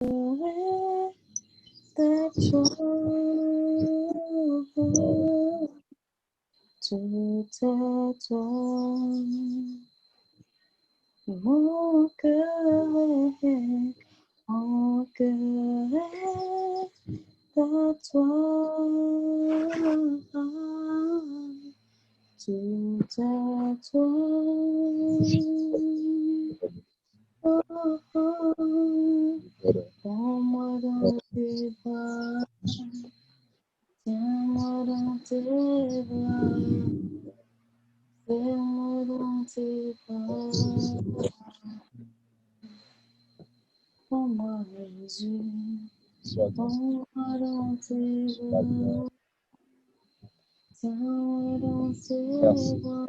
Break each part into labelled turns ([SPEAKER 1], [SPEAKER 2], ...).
[SPEAKER 1] à toi, tout à toi. Mon cœur est à toi, tout à toi. Oh, oh, prends-moi dans tes bras, tiens-moi dans tes bras, fais-moi dans tes bras. Prends-moi Jésus, prends-moi dans tes bras, tiens-moi dans tes bras,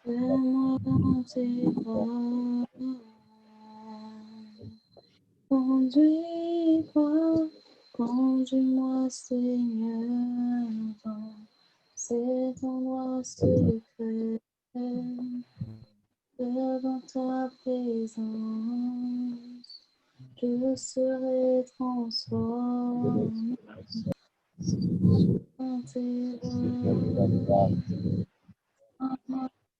[SPEAKER 1] fais-moi dans tes bras. Conduis-moi Seigneur dans cet endroit secret, dans ta présence, je serai transformé dans tes bras,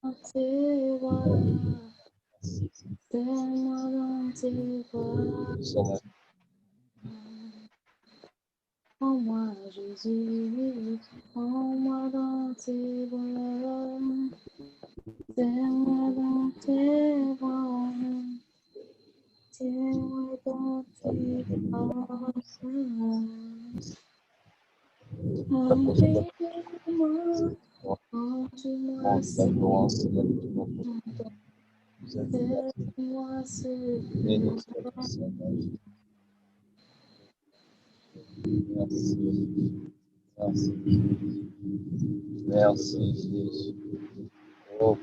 [SPEAKER 1] dans tes bras, fais-moi dans tes bras. Prends-moi Jésus, prends-moi dans tes bras, tiens-moi dans tes bras, tiens-moi dans tes bras. Conduis-moi, Seigneur, fais-moi ce que
[SPEAKER 2] Merci Jésus. Oh,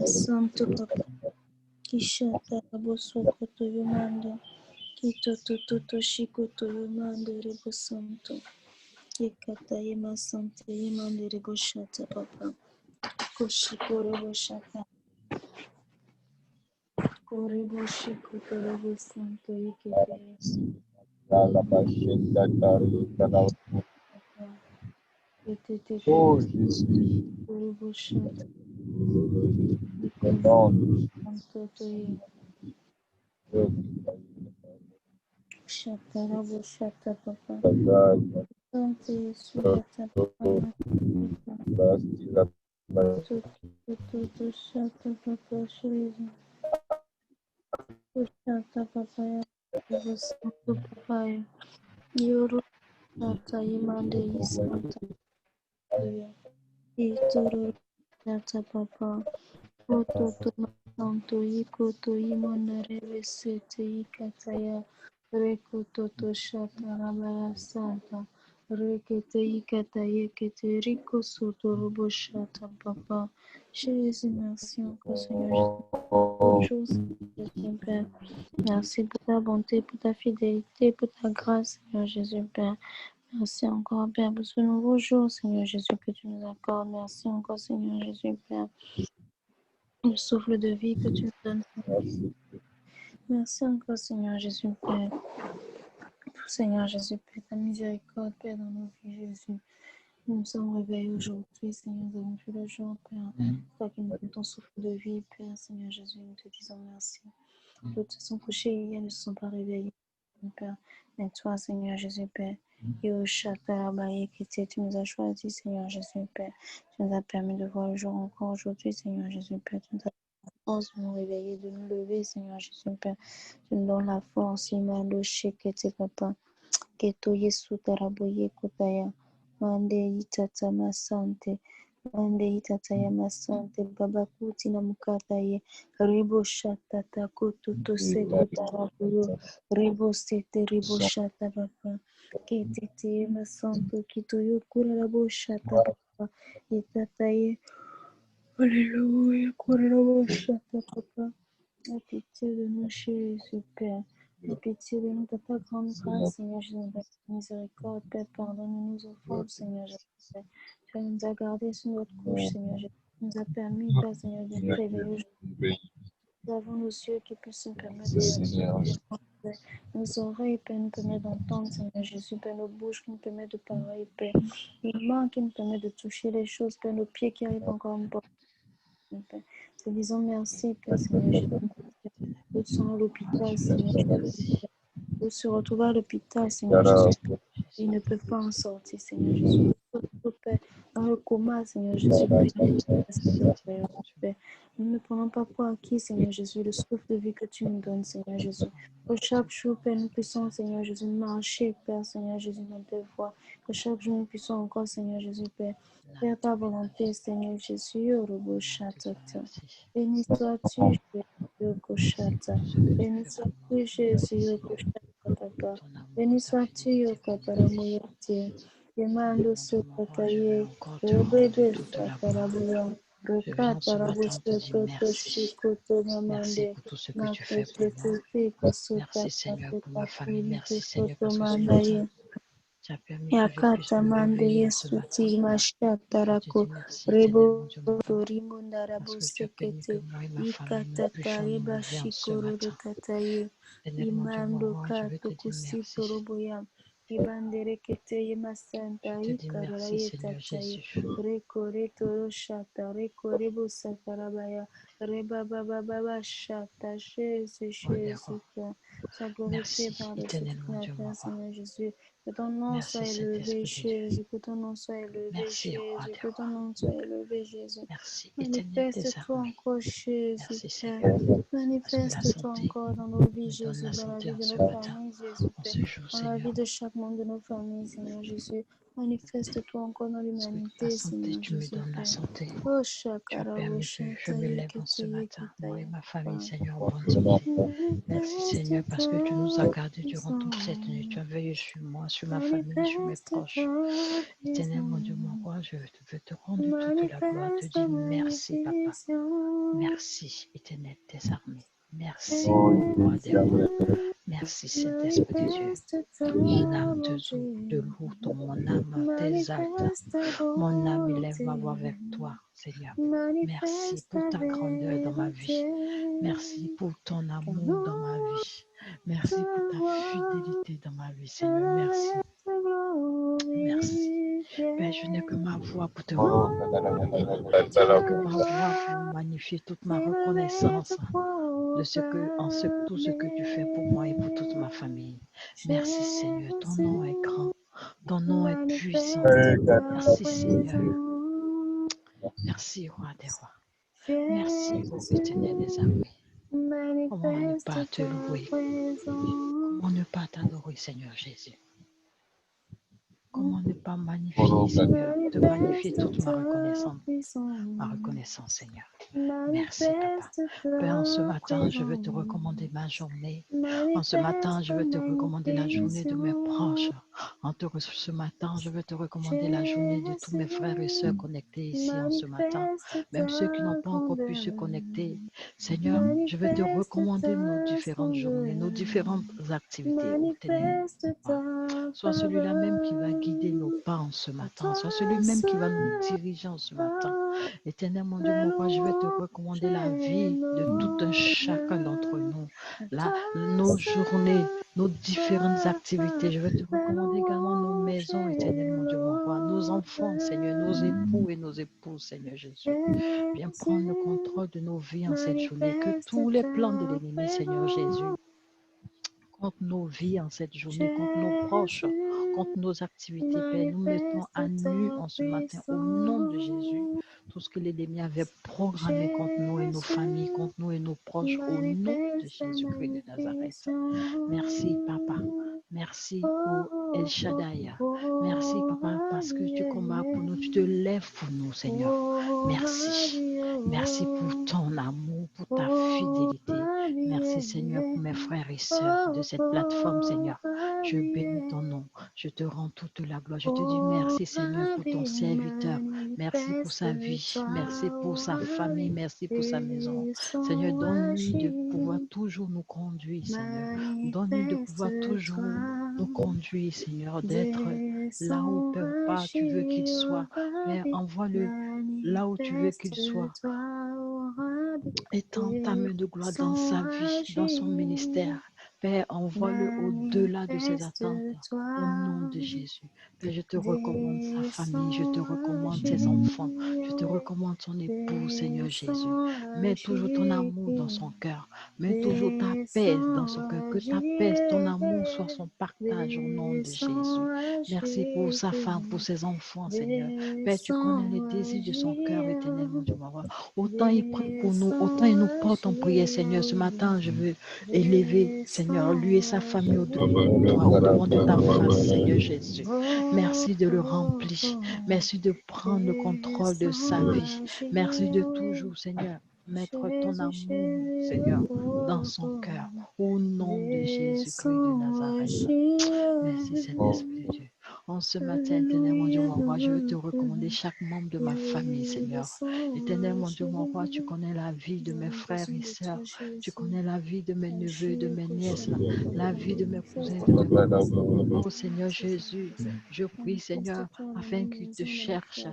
[SPEAKER 1] Santo Papa, Kishata Bosokoto Yomanda, Kito Shikoto Yomanda Rebo Santo, Kikata Yema Santa Yemanda Rebo Shata Papa, Koshiko Rebo Shata, Korebo Shikoto Rebo Santo Yikete,
[SPEAKER 2] Oh Jésus,
[SPEAKER 1] Korebo Shata, Santo Shata Rebo Shata Papa, Santo Yesugata Papa, Toto Shata Papa Shriza, Shata Papaya, Rebo Santo Papaya, Yoro Shata Yemande Yisanta, Itoro Shata Papa, Ototo Santo Yikoto Yimanda Revesete Yikataya, Rekototo Shata Rabaya Santa, Rekete Yikata Yekete Riko Soto Robo Shata Papa. Jésus, merci encore Seigneur Jésus. Jésus Père. Merci pour ta bonté, pour ta fidélité, pour ta grâce, Seigneur Jésus Père. Merci encore, Père, pour ce nouveau jour, Seigneur Jésus, que tu nous accordes. Merci encore, Seigneur Jésus, Père, le souffle de vie que tu nous donnes. Merci encore, Seigneur Jésus, Père. Pour Seigneur Jésus, Père, ta miséricorde, Père, dans nos vies, Jésus. Nous nous sommes réveillés aujourd'hui, Seigneur, nous avons vu le jour, Père. Toi qui nous donnes ton souffle de vie, Père, Seigneur Jésus, nous te disons merci. D'autres se sont couchés hier, ne se sont pas réveillés, Père. Mais toi, Seigneur Jésus, Père, Tu nous as choisis, Seigneur Jésus, Père. Tu nous as permis de voir le jour encore aujourd'hui, Seigneur Jésus, Père. Tu nous as donné la force de nous réveiller, de nous lever, Seigneur Jésus, Père. Tu nous donnes la force, Imando Shekete, Papa. Keto Yesu Taraboye Kotaya. Mande Itata Masante. Mande Itata Yamasante. Babakuti na Mukataye. Ribo Shatata Kotuto Seko Tarabuyo. Ribo Sete Ribo Shata Papa. Ketete Masanto Kitoyo Kurabo Shata Papa. Itataye. Alléluia. Kurabo Shata Papa. La pitié de nous, Jésus, Père. La pitié de nous, de ta grande grâce, Seigneur Jésus, de ta miséricorde, Père, pardonne-nous nos offenses, Seigneur Jésus, Père. Tu nous as gardés sur notre couche, Seigneur Jésus. Tu nous as permis, Père, Seigneur, de nous réveiller aujourd'hui. Nous avons nos yeux qui puissent nous permettre de voir, Père. Nos oreilles, Père, nous permettent d'entendre, Seigneur Jésus, Père, nos bouches qui nous permettent de parler, Père. Nos mains qui nous permettent de toucher les choses, Père, nos pieds qui arrivent encore en bas. Père. Te disons merci, Père, Seigneur Jésus. Nous sommes à l'hôpital, Seigneur Jésus. Nous se retrouvons à l'hôpital, Seigneur Jésus. Ils ne peuvent pas en sortir, Seigneur Jésus. Nous se retrouvons, Père, dans le coma, Seigneur Jésus. Père. Nous ne prenons pas pour acquis, Seigneur Jésus, le souffle de vie que tu nous donnes, Seigneur Jésus. Que chaque jour, Père, nous puissions, Seigneur Jésus, marcher, Père, Seigneur Jésus, dans tes voies. Que chaque jour, nous puissions encore, Seigneur Jésus, Père, faire ta volonté, Seigneur Jésus. Béni sois-tu, Jésus, Koshata. Béni sois-tu, Jésus, Koshata, Papa. Béni sois-tu, Yokaparamoyati. Demando Sokataye. Rebebe Satarabuya. Rekatarabuya Toto Shikoto Mamande. Nakete Kosota Katekaturi Kosoto Mandaye. Yakata mande Yesu ti mashatarako rebo torimo ndarabo sekete ikatata reba shikoro rekataye imando kato kusito roboya ibandere kete masanta ikarara yetataye reko reto shata reko rebo satarabaya reba baba baba shata Jésus sois glorifié par le Seigneur Seigneur Jésus. Que ton nom soit élevé, Jésus. Que ton nom soit élevé, Jésus. Que ton nom soit élevé, Jésus. Manifeste-toi encore, Jésus, Père. Manifeste-toi encore dans nos vies, Jésus, dans la vie de nos familles, Jésus, Père. Dans la vie de chaque membre de nos familles, Seigneur Jésus. Manifeste-toi encore dans l'humanité, Seigneur Jésus, Père. Oh, Shakara, oh, Shataye, Ketaye, Ketaye.
[SPEAKER 3] Ma famille, Seigneur, bon Dieu. Merci Seigneur parce que tu nous as gardés durant toute cette nuit. Tu as veillé sur moi, sur ma famille, sur mes proches. Éternel mon Dieu, mon roi, je veux te rendre toute la gloire. Te dire merci, Papa. Merci, éternel des armées. Merci, roi des rois. Merci, Saint-Esprit de Dieu. Mon âme te loue, mon âme t'exalte. Mon âme élève ma voix avec toi, Seigneur. Merci pour ta grandeur dans ma vie. Merci pour ton amour dans ma vie. Merci pour ta fidélité dans ma vie, Seigneur. Merci. Merci. Père, je n'ai que ma voix pour te remercier. Je n'ai que ma voix pour magnifier toute ma reconnaissance de tout ce que tu fais pour moi et pour toute ma famille. Merci, Seigneur. Ton nom est grand. Ton nom est puissant. Merci, Seigneur. Merci, roi des rois. Merci, ô éternel des armées. Comment ne pas te louer? Comment ne pas t'adorer, Seigneur Jésus? Comment ne pas magnifier, Seigneur, te magnifier toute ma reconnaissance, Seigneur. Merci, Papa. Père, en ce matin, je veux te recommander ma journée. En ce matin, je veux te recommander la journée de mes proches. Ce matin, je veux te recommander la journée de tous mes frères et sœurs connectés ici en ce matin. Même ceux qui n'ont pas encore pu se connecter. Seigneur, je veux te recommander nos différentes journées, nos différentes activités. Sois celui-là même qui va guider nos pas en ce matin. Sois celui-même qui va nous diriger en ce matin. Éternel, mon Dieu, mon roi, je vais te recommander la vie de tout un chacun d'entre nous. Nos journées, nos différentes activités. Je vais te recommander également nos maisons, éternel, mon Dieu, mon roi. Nos enfants, Seigneur, nos époux et nos épouses, Seigneur Jésus. Viens prendre le contrôle de nos vies en cette journée. Que tous les plans de l'ennemi, Seigneur Jésus, contre nos vies en cette journée, contre nos proches, contre nos activités, Père. Nous mettons à nu en ce matin, au nom de Jésus, tout ce que l'ennemi avait programmé contre nous et nos familles, contre nous et nos proches, au nom de Jésus-Christ de Nazareth. Merci, Papa. Merci pour El Shaddai. Merci, Papa, parce que tu combats pour nous, tu te lèves pour nous, Seigneur. Merci. Merci pour ton amour, pour ta fidélité. Merci, Seigneur, pour mes frères et sœurs de cette plateforme, Seigneur. Je bénis ton nom. Je te rends toute la gloire. Je te dis merci, Seigneur, pour ton serviteur. Merci pour sa vie. Merci pour sa famille. Merci pour sa maison. Seigneur, donne-lui de pouvoir toujours nous conduire, Seigneur. Donne-lui de pouvoir toujours nous conduire, Seigneur, d'être là où, Papa, tu veux qu'il soit. Père, envoie-le là où tu veux qu'il soit. Étends ta main de gloire dans sa vie, dans son ministère. Père, envoie-le au-delà de ses attentes. Au nom de Jésus. Père, je te recommande sa famille, je te recommande ses enfants, je te recommande son époux, Seigneur Jésus. Mets toujours ton amour dans son cœur. Mets toujours ta paix dans son cœur. Que ta paix, ton amour soit son partage au nom de Jésus. Merci pour sa femme, pour ses enfants, Seigneur. Père, tu connais les désirs de son cœur éternel, mon Dieu. Autant il prie pour nous, autant il nous porte en prière, Seigneur. Ce matin, je veux élever, Seigneur, lui et sa famille au-devant de ta face, Seigneur Jésus. Merci de le remplir. Merci de prendre le contrôle de sa vie. Merci de toujours, Seigneur, mettre ton amour, Seigneur, dans son cœur. Au nom de Jésus-Christ de Nazareth. Merci, Saint-Esprit de Dieu. En ce matin, éternel mon Dieu, mon roi, je veux te recommander chaque membre de ma famille, Seigneur. Éternel mon Dieu, mon roi, tu connais la vie de mes frères et sœurs. Tu connais la vie de mes neveux, de mes nièces, la vie de mes cousins, de mes cousins. Oh Seigneur Jésus, je prie, Seigneur, afin qu'ils te cherchent,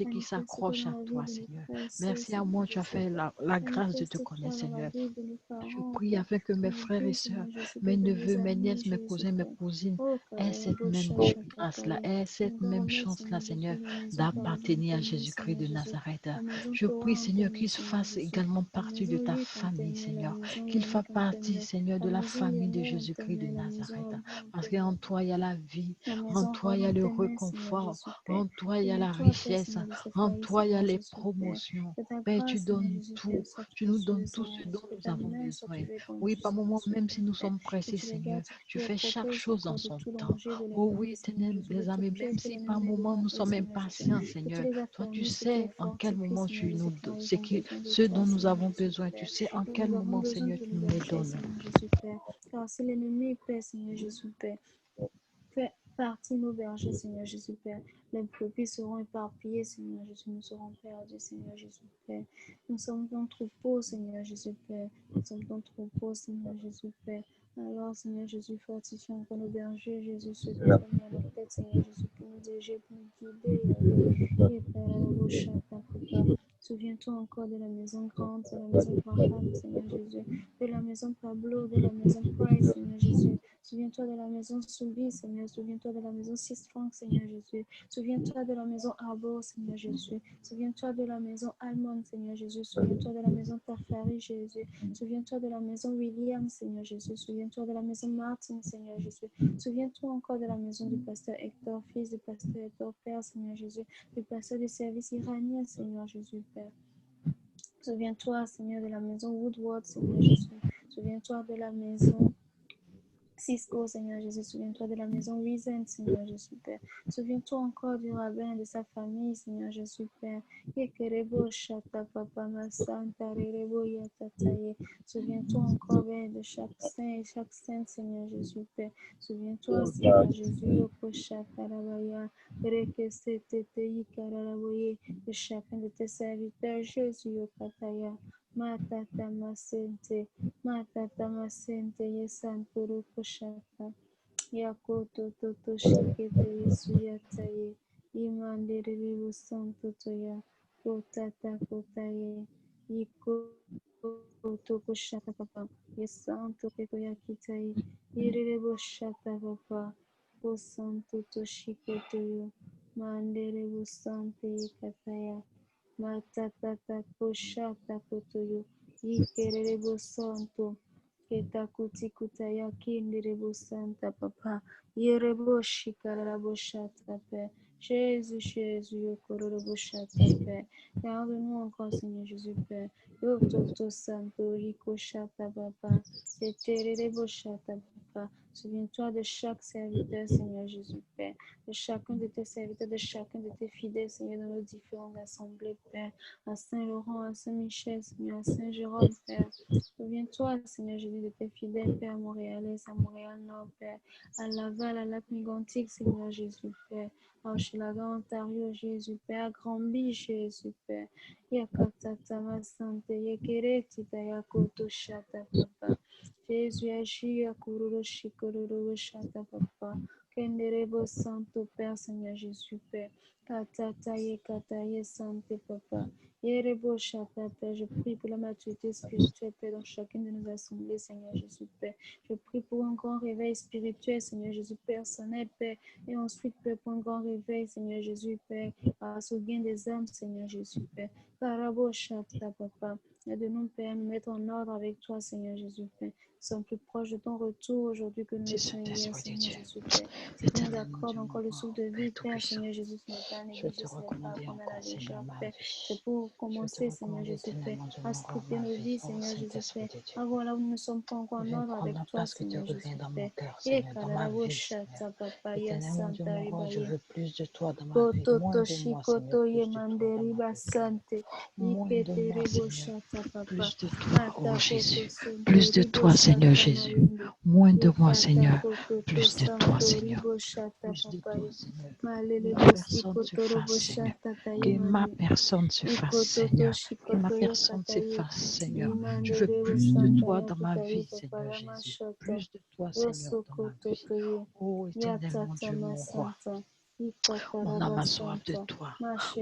[SPEAKER 3] et qu'ils s'accrochent à toi, Seigneur. Merci à moi, tu as fait la grâce de te connaître, Seigneur. Je prie afin que mes frères et sœurs, mes neveux, mes nièces, mes cousins, mes cousines aient cette même grâce-là, aient cette même chance-là, Seigneur, d'appartenir à Jésus-Christ de Nazareth. Je prie, Seigneur, qu'ils fassent également partie de ta famille, Seigneur, qu'ils fassent partie, Seigneur, de la famille de Jésus-Christ de Nazareth. Parce qu'en toi, il y a la vie, en toi, il y a le réconfort, en toi, il y a la richesse, en toi, il y a les promotions. Père, tu donnes tout, tu nous donnes tout ce dont nous avons besoin. Oui, par moment, même si nous sommes pressés, Seigneur, tu fais chaque chose dans son temps. Oh oui, éternel, des amis, même si par moment nous sommes impatients, Seigneur, toi, tu sais en quel moment tu nous donnes ce dont nous avons besoin. Tu sais en quel moment, Seigneur, tu nous les donnes.
[SPEAKER 1] Car si l'ennemi perd, Seigneur Jésus, Père, fais partie nos bergers, Seigneur Jésus, Père. Les brebis seront éparpillées, Seigneur Jésus, nous serons perdus, Seigneur Jésus, Père. Nous sommes ton troupeau, Seigneur Jésus, Père. Nous sommes ton troupeau, Seigneur Jésus, Père. Alors, Seigneur Jésus, fortifie encore nos bergers, Jésus, ceux qui sont mis à notre tête, Seigneur Jésus, pour nous diriger, pour nous guider, et Père, la bouche, Papa. Souviens-toi encore de la maison grande, de la maison Graham, Seigneur Jésus, de la maison Pablo, de la maison Price, Seigneur Jésus. Souviens-toi de la maison Soubi, Seigneur. Souviens-toi de la maison Sistrank, Seigneur Jésus. Souviens-toi de la maison Arbor, Seigneur Jésus. Souviens-toi de la maison Almond, Seigneur Jésus. Souviens-toi de la maison Tafari, Jésus. Souviens-toi de la maison William, Seigneur Jésus. Souviens-toi de la maison Martin, Seigneur Jésus. Souviens-toi encore de la maison du pasteur Hector, fils du pasteur Hector, Père, Seigneur Jésus. Du pasteur du service iranien, Seigneur Jésus, Père. Souviens-toi, Seigneur, de la maison Woodward, Seigneur Jésus. Souviens-toi de la maison Cisco, Seigneur Jésus, souviens-toi de la maison Wizen, Seigneur Jésus, Père. Souviens-toi encore du rabbin et de sa famille, Seigneur Jésus, Père. Yekerebo shata papa masanta rerebo yatataye. Souviens-toi encore, Père, de chaque saint et chaque sainte, Seigneur Jésus, Père. Souviens-toi, Seigneur Jésus, Yoko shakarabaya, rekesete yikararaboye, de chacun de tes serviteurs, Jésus, Yokataya. Matata masente, matata masente, yesanturu kushaka, yakoto toto shikete yesu yataye, imandere busanto toya, kotata kotaye, ikoto kushaka papa, yesanto keko yakitaye, irere bushata papa, kosanto to shikete yo, mandere busante yikataya. Matatata koshata kotoyo. Yikerere bosanto. Ketakuti kutaya kinderebo santa papa. Yerebo shikarabo shata pe. Jésus, Jésus, yokororobo shata pe. Garde-nous encore, Seigneur Jésus Père. Yototo santo riko shata papa. Seterebo shata papa. Souviens-toi de chaque serviteur, Seigneur Jésus Père. De chacun de tes serviteurs, de chacun de tes fidèles, Seigneur, dans nos différentes assemblées, Père. À Saint-Laurent, à Saint-Michel, Seigneur, à Saint-Jérôme, Père. Souviens-toi, Seigneur Jésus, de tes fidèles, Père montréalais, à Montréal-Nord, Père. À Laval, à Lac-Mégantic, Seigneur Jésus, Père. À Hochelaga, Ontario, Jésus, Père. À Granby, Jésus, Père. Yakatata Masante, Yekereti, Tayakoto, Shata, Papa. Jésus, agis, Akururo, Shikororo, Shata, Papa. Kenderebo Santo, Père, Seigneur Jésus, Père. Katata, Yekata, Santé, Papa. Yerebo Shata, Père, je prie pour la maturité spirituelle, Père, dans chacune de nos assemblées, Seigneur Jésus, Père. Je prie pour un grand réveil spirituel, Seigneur Jésus, personnel, Père. Et ensuite, Père, pour un grand réveil, Seigneur Jésus, Père, à ce gain des âmes, Seigneur Jésus, Père. Karabo Shata, Papa. Aide-nous, Père, à nous mettre en ordre avec toi, Seigneur Jésus, Père. Nous sommes plus proches de ton retour aujourd'hui que nous
[SPEAKER 3] Si
[SPEAKER 1] l'étions hier,
[SPEAKER 3] Saint-Esprit de
[SPEAKER 1] Seigneur
[SPEAKER 3] Dieu,
[SPEAKER 1] Jésus, Père. Si tu nous
[SPEAKER 3] éternel mon
[SPEAKER 1] accordes
[SPEAKER 3] Dieu, mon
[SPEAKER 1] encore le
[SPEAKER 3] roi,
[SPEAKER 1] souffle de vie,
[SPEAKER 3] Père
[SPEAKER 1] Père,
[SPEAKER 3] Tout-Puissant,
[SPEAKER 1] Seigneur Jésus, ce n'est pas à
[SPEAKER 3] je vais
[SPEAKER 1] négliger,
[SPEAKER 3] te
[SPEAKER 1] ce n'est pas à
[SPEAKER 3] recommander
[SPEAKER 1] prendre à la
[SPEAKER 3] encore, Seigneur,
[SPEAKER 1] légère,
[SPEAKER 3] ma
[SPEAKER 1] Père. C'est
[SPEAKER 3] vie.
[SPEAKER 1] pour
[SPEAKER 3] Je vais te
[SPEAKER 1] commencer, Seigneur
[SPEAKER 3] recommander
[SPEAKER 1] Jésus,
[SPEAKER 3] éternel
[SPEAKER 1] Père,
[SPEAKER 3] mon Dieu,
[SPEAKER 1] à
[SPEAKER 3] mon roi,
[SPEAKER 1] scruter
[SPEAKER 3] ma
[SPEAKER 1] nos
[SPEAKER 3] vie.
[SPEAKER 1] vies,
[SPEAKER 3] Oh
[SPEAKER 1] Seigneur Jésus,
[SPEAKER 3] Saint-Esprit
[SPEAKER 1] Père.
[SPEAKER 3] de Dieu,
[SPEAKER 1] Ah, voilà où nous ne sommes pas encore en
[SPEAKER 3] viens
[SPEAKER 1] ordre
[SPEAKER 3] prendre
[SPEAKER 1] avec
[SPEAKER 3] la
[SPEAKER 1] toi,
[SPEAKER 3] place que tu
[SPEAKER 1] Seigneur
[SPEAKER 3] reviens
[SPEAKER 1] Jésus,
[SPEAKER 3] dans mon
[SPEAKER 1] Père.
[SPEAKER 3] cœur,
[SPEAKER 1] Et
[SPEAKER 3] Seigneur, dans ma
[SPEAKER 1] Kalarabo
[SPEAKER 3] vie, Seigneur.
[SPEAKER 1] Shata, Papa,
[SPEAKER 3] Éternel mon Dieu,
[SPEAKER 1] Santa
[SPEAKER 3] mon roi, je
[SPEAKER 1] Ribaye.
[SPEAKER 3] veux plus de toi dans ma vie, moins
[SPEAKER 1] Kototo
[SPEAKER 3] de moi, Seigneur,
[SPEAKER 1] shikoto ye
[SPEAKER 3] plus de toi dans
[SPEAKER 1] manderi
[SPEAKER 3] ma vie, Seigneur.
[SPEAKER 1] basante.
[SPEAKER 3] Moins de moi,
[SPEAKER 1] Iketerebo
[SPEAKER 3] Seigneur,
[SPEAKER 1] shata papa.
[SPEAKER 3] plus de toi,
[SPEAKER 1] Ata
[SPEAKER 3] oh
[SPEAKER 1] koto
[SPEAKER 3] Jésus.
[SPEAKER 1] santo
[SPEAKER 3] Plus de
[SPEAKER 1] ribo
[SPEAKER 3] toi, Seigneur
[SPEAKER 1] shata
[SPEAKER 3] Jésus.
[SPEAKER 1] mayende.
[SPEAKER 3] Moins de moi,
[SPEAKER 1] Ikata
[SPEAKER 3] Seigneur.
[SPEAKER 1] koto to
[SPEAKER 3] Plus de toi,
[SPEAKER 1] santo
[SPEAKER 3] Seigneur.
[SPEAKER 1] ribo shata
[SPEAKER 3] Plus de
[SPEAKER 1] papa
[SPEAKER 3] toi,
[SPEAKER 1] ye.
[SPEAKER 3] Seigneur.
[SPEAKER 1] Malele
[SPEAKER 3] Que ma
[SPEAKER 1] bosi
[SPEAKER 3] personne se
[SPEAKER 1] koto robo
[SPEAKER 3] fasse, Seigneur.
[SPEAKER 1] shata
[SPEAKER 3] Que ma
[SPEAKER 1] tayemande.
[SPEAKER 3] personne se fasse,
[SPEAKER 1] Ikoto to
[SPEAKER 3] Seigneur. Que ma
[SPEAKER 1] shikoto ye
[SPEAKER 3] personne
[SPEAKER 1] kataye.
[SPEAKER 3] s'efface, Seigneur. Je
[SPEAKER 1] Imande
[SPEAKER 3] veux
[SPEAKER 1] rebo
[SPEAKER 3] plus de
[SPEAKER 1] santa
[SPEAKER 3] toi
[SPEAKER 1] ya
[SPEAKER 3] dans ma
[SPEAKER 1] kataye
[SPEAKER 3] vie,
[SPEAKER 1] papa
[SPEAKER 3] Seigneur
[SPEAKER 1] rama
[SPEAKER 3] Jésus.
[SPEAKER 1] shata.
[SPEAKER 3] Plus de toi, Seigneur,
[SPEAKER 1] Yoso
[SPEAKER 3] dans ma
[SPEAKER 1] koto
[SPEAKER 3] vie.
[SPEAKER 1] to ye.
[SPEAKER 3] Oh, éternel, mon
[SPEAKER 1] Yatata
[SPEAKER 3] Dieu, mon roi.
[SPEAKER 1] masanta.
[SPEAKER 3] Mon âme a soif de
[SPEAKER 1] Ikatarabasanta,
[SPEAKER 3] toi.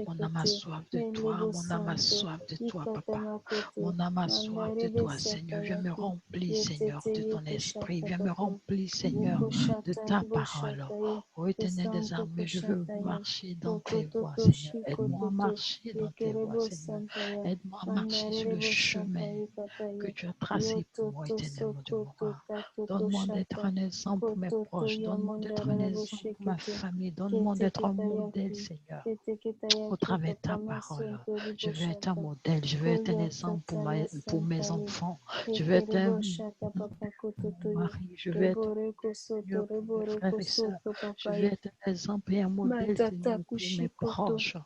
[SPEAKER 3] Mon âme a
[SPEAKER 1] Mashekete,
[SPEAKER 3] soif de toi. Mon âme a
[SPEAKER 1] Melebosante,
[SPEAKER 3] soif de toi, papa.
[SPEAKER 1] Ikatamakote,
[SPEAKER 3] Mon âme a soif de toi, Seigneur. Viens me
[SPEAKER 1] Mandarebesatayaki,
[SPEAKER 3] remplir, Seigneur,
[SPEAKER 1] Yetete
[SPEAKER 3] de ton esprit.
[SPEAKER 1] Yekoshata
[SPEAKER 3] Viens me
[SPEAKER 1] Papa,
[SPEAKER 3] remplir, Seigneur, de
[SPEAKER 1] Bukoshata
[SPEAKER 3] ta parole.
[SPEAKER 1] Riboshataye,
[SPEAKER 3] Oh, éternel des
[SPEAKER 1] Kesanto
[SPEAKER 3] armées, je veux
[SPEAKER 1] Koshataya,
[SPEAKER 3] marcher dans tes voies,
[SPEAKER 1] Kototo
[SPEAKER 3] Seigneur. Aide-moi à
[SPEAKER 1] Shikototo,
[SPEAKER 3] marcher dans tes voies, Seigneur.
[SPEAKER 1] Yekerebosantaya,
[SPEAKER 3] Aide-moi à marcher sur le chemin
[SPEAKER 1] Mandarebosataye
[SPEAKER 3] que
[SPEAKER 1] Kataye,
[SPEAKER 3] tu as tracé pour moi,
[SPEAKER 1] Yototo
[SPEAKER 3] éternel mon Dieu, mon
[SPEAKER 1] Sokoto
[SPEAKER 3] roi.
[SPEAKER 1] Tatoto
[SPEAKER 3] Donne-moi d'être
[SPEAKER 1] Shata,
[SPEAKER 3] un exemple pour mes
[SPEAKER 1] Kototo
[SPEAKER 3] proches. Donne-moi d'être un exemple pour ma
[SPEAKER 1] Yamondarabashekete,
[SPEAKER 3] famille. Donne-moi d'être un modèle,
[SPEAKER 1] Keteketayaki,
[SPEAKER 3] Seigneur. Au
[SPEAKER 1] Keteketayaki
[SPEAKER 3] travers de
[SPEAKER 1] Papa
[SPEAKER 3] ta parole,
[SPEAKER 1] Masonto
[SPEAKER 3] je veux être un
[SPEAKER 1] Riboshata,
[SPEAKER 3] modèle, je veux être un
[SPEAKER 1] Koya
[SPEAKER 3] exemple
[SPEAKER 1] Tata
[SPEAKER 3] pour mes
[SPEAKER 1] Masantaye,
[SPEAKER 3] enfants. Je veux être un
[SPEAKER 1] Kekereboshata Papa
[SPEAKER 3] pour mon
[SPEAKER 1] Kototoye,
[SPEAKER 3] mari, je veux être
[SPEAKER 1] Reboreko Soto,
[SPEAKER 3] Seigneur pour mes frères
[SPEAKER 1] Reboreko
[SPEAKER 3] et sœurs.
[SPEAKER 1] Soto
[SPEAKER 3] Je veux
[SPEAKER 1] Papaye,
[SPEAKER 3] être un exemple et un modèle,
[SPEAKER 1] Matata
[SPEAKER 3] Seigneur, pour mes
[SPEAKER 1] Kushikoto,
[SPEAKER 3] proches,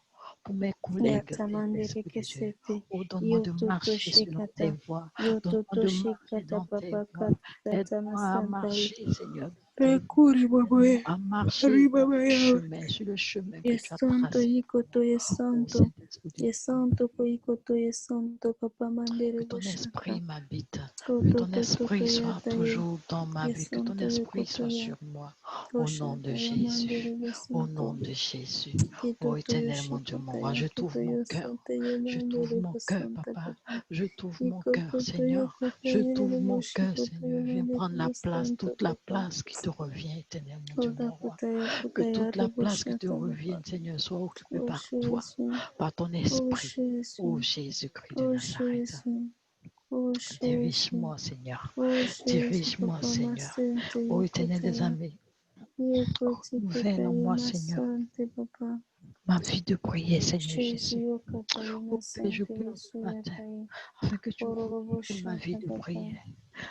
[SPEAKER 3] pour mes collègues,
[SPEAKER 1] Yatamandere
[SPEAKER 3] Saint-Esprit de Dieu.
[SPEAKER 1] Kesete,
[SPEAKER 3] Oh, donne-moi de
[SPEAKER 1] Yototo
[SPEAKER 3] marcher selon tes
[SPEAKER 1] Shikata,
[SPEAKER 3] voies. Donne-moi
[SPEAKER 1] Yototo
[SPEAKER 3] de marcher
[SPEAKER 1] Shikata
[SPEAKER 3] dans tes
[SPEAKER 1] Papa
[SPEAKER 3] voies.
[SPEAKER 1] Katata
[SPEAKER 3] Aide-moi à
[SPEAKER 1] Masantaye,
[SPEAKER 3] marcher, Seigneur, dans tes voies.
[SPEAKER 1] Pekuri
[SPEAKER 3] Aide-moi
[SPEAKER 1] Babaye,
[SPEAKER 3] à marcher dans le
[SPEAKER 1] Ribabaya,
[SPEAKER 3] chemin, sur le chemin que tu as
[SPEAKER 1] Yesanto
[SPEAKER 3] tracé
[SPEAKER 1] Yikoto
[SPEAKER 3] pour moi. Oh,
[SPEAKER 1] Yesanto,
[SPEAKER 3] Saint-Esprit de Dieu.
[SPEAKER 1] Yesanto Koikoto Yesanto Papa Mandere
[SPEAKER 3] Que ton
[SPEAKER 1] Boshata,
[SPEAKER 3] esprit m'habite, que ton
[SPEAKER 1] Kototo
[SPEAKER 3] esprit soit
[SPEAKER 1] Yataye,
[SPEAKER 3] toujours dans ma vie, que ton
[SPEAKER 1] Yesanto
[SPEAKER 3] esprit
[SPEAKER 1] Yokoto
[SPEAKER 3] soit
[SPEAKER 1] Ya,
[SPEAKER 3] sur moi. Au nom de
[SPEAKER 1] Koshata Yamandere
[SPEAKER 3] Jésus, au nom
[SPEAKER 1] Bosanto,
[SPEAKER 3] de Jésus. Ô
[SPEAKER 1] Kitoto
[SPEAKER 3] éternel, mon Dieu, mon
[SPEAKER 1] Yoshikata
[SPEAKER 3] roi, je t'ouvre
[SPEAKER 1] Yakoto
[SPEAKER 3] mon cœur.
[SPEAKER 1] Yosanta
[SPEAKER 3] Je t'ouvre
[SPEAKER 1] Yamandere
[SPEAKER 3] mon cœur,
[SPEAKER 1] Bosanta
[SPEAKER 3] papa.
[SPEAKER 1] Papa,
[SPEAKER 3] Je t'ouvre mon cœur,
[SPEAKER 1] Ikototo
[SPEAKER 3] Seigneur.
[SPEAKER 1] Yokota
[SPEAKER 3] Je t'ouvre
[SPEAKER 1] Yere
[SPEAKER 3] mon cœur,
[SPEAKER 1] Boshikoto
[SPEAKER 3] Seigneur. Viens
[SPEAKER 1] Yamandere
[SPEAKER 3] prendre la place,
[SPEAKER 1] Bosanta
[SPEAKER 3] toute la
[SPEAKER 1] Papa,
[SPEAKER 3] place qui te revient, éternel, mon Dieu,
[SPEAKER 1] Oda
[SPEAKER 3] mon roi.
[SPEAKER 1] Kota
[SPEAKER 3] Que
[SPEAKER 1] Yakota
[SPEAKER 3] toute
[SPEAKER 1] Yare
[SPEAKER 3] la place qui te
[SPEAKER 1] Boshata
[SPEAKER 3] revienne,
[SPEAKER 1] Papa,
[SPEAKER 3] Seigneur, soit occupée
[SPEAKER 1] Oh
[SPEAKER 3] par toi,
[SPEAKER 1] Jésus,
[SPEAKER 3] par ton
[SPEAKER 1] Oh
[SPEAKER 3] esprit. Ô
[SPEAKER 1] Jésus,
[SPEAKER 3] Jésus-Christ de
[SPEAKER 1] Oh
[SPEAKER 3] Nazareth.
[SPEAKER 1] Jésus, Oh Jésus,
[SPEAKER 3] Dirige-moi, Seigneur.
[SPEAKER 1] Oh Jésus,
[SPEAKER 3] Dirige-moi,
[SPEAKER 1] Papa
[SPEAKER 3] Seigneur.
[SPEAKER 1] Masente
[SPEAKER 3] Ô éternel des
[SPEAKER 1] Yekotaya,
[SPEAKER 3] armées,
[SPEAKER 1] Yekoti
[SPEAKER 3] renouvelle en
[SPEAKER 1] Ketaye
[SPEAKER 3] moi, Seigneur,
[SPEAKER 1] Masante Papa,
[SPEAKER 3] ma vie de prière, Seigneur
[SPEAKER 1] Jésus
[SPEAKER 3] Jésus.
[SPEAKER 1] Yokataye
[SPEAKER 3] Ô Père, je
[SPEAKER 1] Masante
[SPEAKER 3] pleure ce
[SPEAKER 1] Yesuya
[SPEAKER 3] matin
[SPEAKER 1] Taye,
[SPEAKER 3] afin que tu
[SPEAKER 1] Kororobo
[SPEAKER 3] renouvelles ma vie
[SPEAKER 1] Shata
[SPEAKER 3] de
[SPEAKER 1] Papa,
[SPEAKER 3] prière,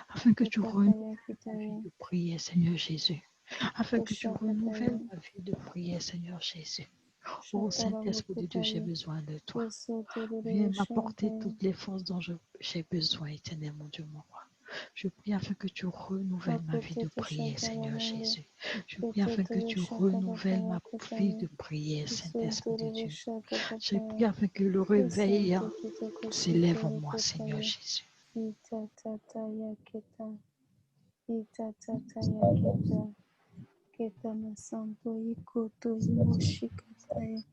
[SPEAKER 3] afin que tu renouvelles
[SPEAKER 1] Ketataya
[SPEAKER 3] ma vie
[SPEAKER 1] Kitaye,
[SPEAKER 3] de prière, Seigneur Jésus, afin que tu
[SPEAKER 1] Koshata
[SPEAKER 3] renouvelles
[SPEAKER 1] Taye,
[SPEAKER 3] ma vie de prière, Seigneur Jésus. Ô
[SPEAKER 1] Shatarabo
[SPEAKER 3] Saint-Esprit de Dieu, j'ai
[SPEAKER 1] Kotaye,
[SPEAKER 3] besoin de toi. Viens
[SPEAKER 1] Yesotororo
[SPEAKER 3] m'apporter
[SPEAKER 1] Shataye,
[SPEAKER 3] toutes les forces dont j'ai besoin, éternel mon Dieu, mon roi. Je prie afin que tu renouvelles ma vie de
[SPEAKER 1] Akototo
[SPEAKER 3] prière, Seigneur
[SPEAKER 1] Shataramande,
[SPEAKER 3] Jésus. Je prie afin que
[SPEAKER 1] Kototo
[SPEAKER 3] tu
[SPEAKER 1] Shata
[SPEAKER 3] renouvelles
[SPEAKER 1] Papa
[SPEAKER 3] ma vie
[SPEAKER 1] Kotaye,
[SPEAKER 3] de prière, Saint-Esprit de
[SPEAKER 1] Isontorobo
[SPEAKER 3] Dieu.
[SPEAKER 1] Shata
[SPEAKER 3] Je
[SPEAKER 1] Papa,
[SPEAKER 3] prie afin que le réveil
[SPEAKER 1] Kesante Kitoko
[SPEAKER 3] s'élève en
[SPEAKER 1] Shitoro
[SPEAKER 3] moi, Seigneur
[SPEAKER 1] Kotaye,
[SPEAKER 3] Jésus.
[SPEAKER 1] Itatata Yaketa, Itatata Yaketa, Keta Masanto Ikoto Imoshikataye,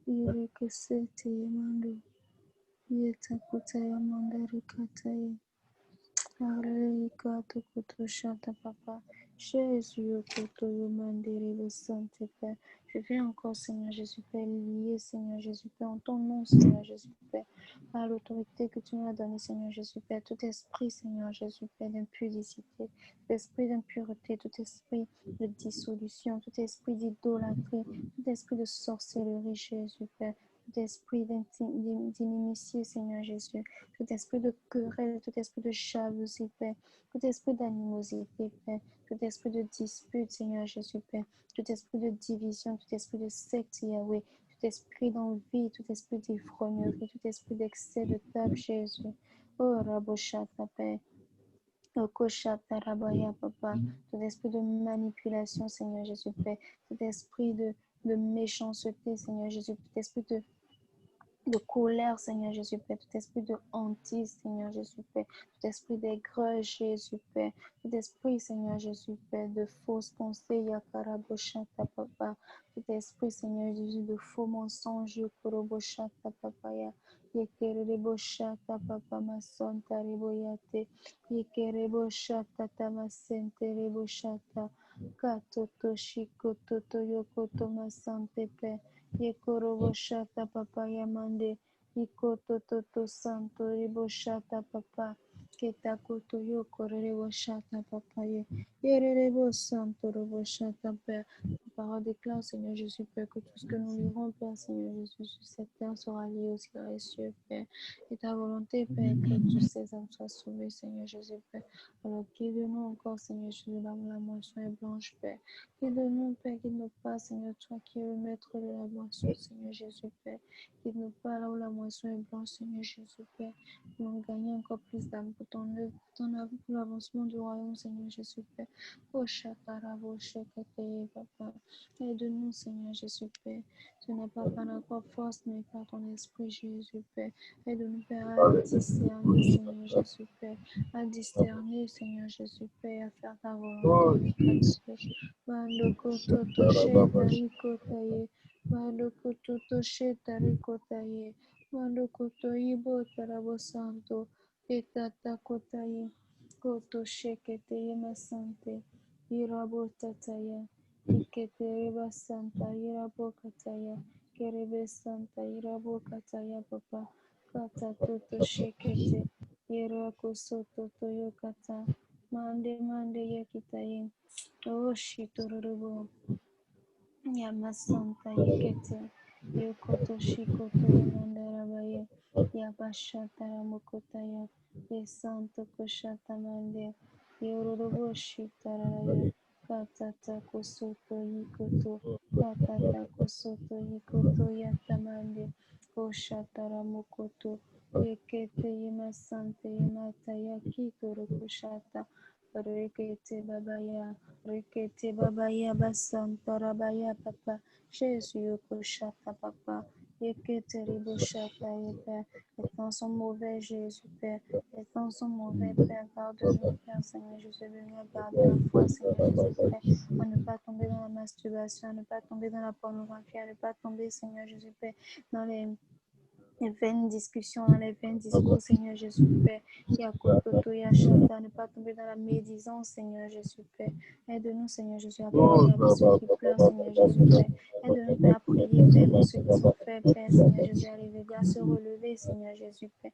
[SPEAKER 1] Irekesete Yamando, Yetakutaya Mandari Kataye. Arika tukutushata papa. Jésus yokoto yomandere besante Père. Je viens encore, Seigneur Jésus, Père, lié, Seigneur Jésus, Père, en ton nom, Seigneur Jésus, Père, par l'autorité que tu m'as donnée, Seigneur Jésus, Père, tout esprit, Seigneur Jésus, Père, d'impudicité, tout esprit d'impureté, tout esprit de dissolution, tout esprit d'idolâtrie, tout esprit de sorcellerie, Jésus, Père, tout esprit d'inimitié, Seigneur Jésus, tout esprit de querelle, tout esprit de jalousie, Père, tout esprit d'animosité, Père, tout esprit de dispute, Seigneur Jésus, Père, tout esprit de division, tout esprit de secte, Yahweh, tout esprit d'envie, tout esprit d'ivrognerie, tout esprit d'excès de table, Jésus. Oh, Raboshata, Père. Oh, Koshata, Rabaya, Papa. Tout esprit de manipulation, Seigneur Jésus, Père. Tout esprit de méchanceté, Seigneur Jésus. Tout esprit de colère, Seigneur Jésus Père, tout esprit de hantise, Seigneur Jésus Père, tout esprit d'aigreur, Jésus Père, tout esprit, Seigneur Jésus Père, de fausses pensées, Yakaraboshata Papa, tout esprit, Seigneur Jésus, de faux mensonges, Yakoroboshata Papa, Yekereboshata Papa, Masonta Reboyate, Yekereboshata Tamasente Reboshata, Katoto Shikoto Yokoto Masante Père. Yekoroboshata papa yamande, ikoto toto santo riboshata papa, ketakoto yokoreboshata papa ye, yerebo santo roboshata père. La parole déclare, Seigneur Jésus, Père, que tout ce que nous lirons, Père, Seigneur Jésus, sur cette terre sera lié aussi dans les cieux, Père. Et ta volonté, Père, est que tous ces âmes soient sauvées, Seigneur Jésus, Père. Alors, guide-nous encore, Seigneur Jésus, là où la moisson est blanche, Père. Guide-nous, Père, guide-nous pas, Seigneur, toi qui es le maître de la moisson, Seigneur Jésus, Père. Guide-nous pas là où la moisson est blanche, Seigneur Jésus, Père. Nous allons gagner encore plus d'âmes pour ton œuvre, pour l'avancement du royaume, Seigneur Jésus, Père. Oh, Chakarabo, Chakataye, Papa. Aide-nous, Seigneur Jésus, Père. Ce n'est pas par notre force, mais par ton esprit, Jésus, Père. Aide-nous, Père, à discerner, Seigneur Jésus, Père. À discerner, Seigneur Jésus, Père, à faire ta volonté, notre Dieu. Mandoko toshe tariko taye, mandoko toshe tariko taye, mandoko toibo tarabo santo, ketata kotaye, koto shekete masante, irabo tataya, ikete reba santa, irabo kataya, kerebe santa, irabo kataya papa, kata toto shekete, irako soto toyo kata, mande yakitaye. Oh, Shitororobo, Yamasanta Yekete, Yokoto Shikoto Yamandarabaye, Yabashata Ramokotaya, Yesanto Koshata Mande, Yororobo Shitaraya, Katata Kosoto Yikoto, Katata Kosoto Yikoto Yatamande, Koshata Ramokoto, Yekete Yemasante Yemata Yakitoro Koshata, Rekete babaya basanta rabaya papa, Jésus koshata papa, yekete riboshata Père, les temps sont mauvais Jésus Père, les temps sont mauvais Père, pardonne-nous Père Seigneur Jésus, veux-nous garder la foi Seigneur Jésus Père, à ne pas tomber dans la masturbation, à ne pas tomber dans la pornographie, à ne pas tomber Seigneur Jésus Père, dans les vaines discussions, dans les vains discours, Seigneur Jésus Père. Yakototo Yashata, ne pas tomber dans la médisance, Seigneur Jésus Père. Aide-nous, Seigneur Jésus, à pardonner à ceux qui pleurent, Seigneur Jésus Père. Aide-nous, Père, à prier, Père, pour ceux qui sont faibles, Père, Seigneur Jésus, à lever, à se relever, Seigneur Jésus Père.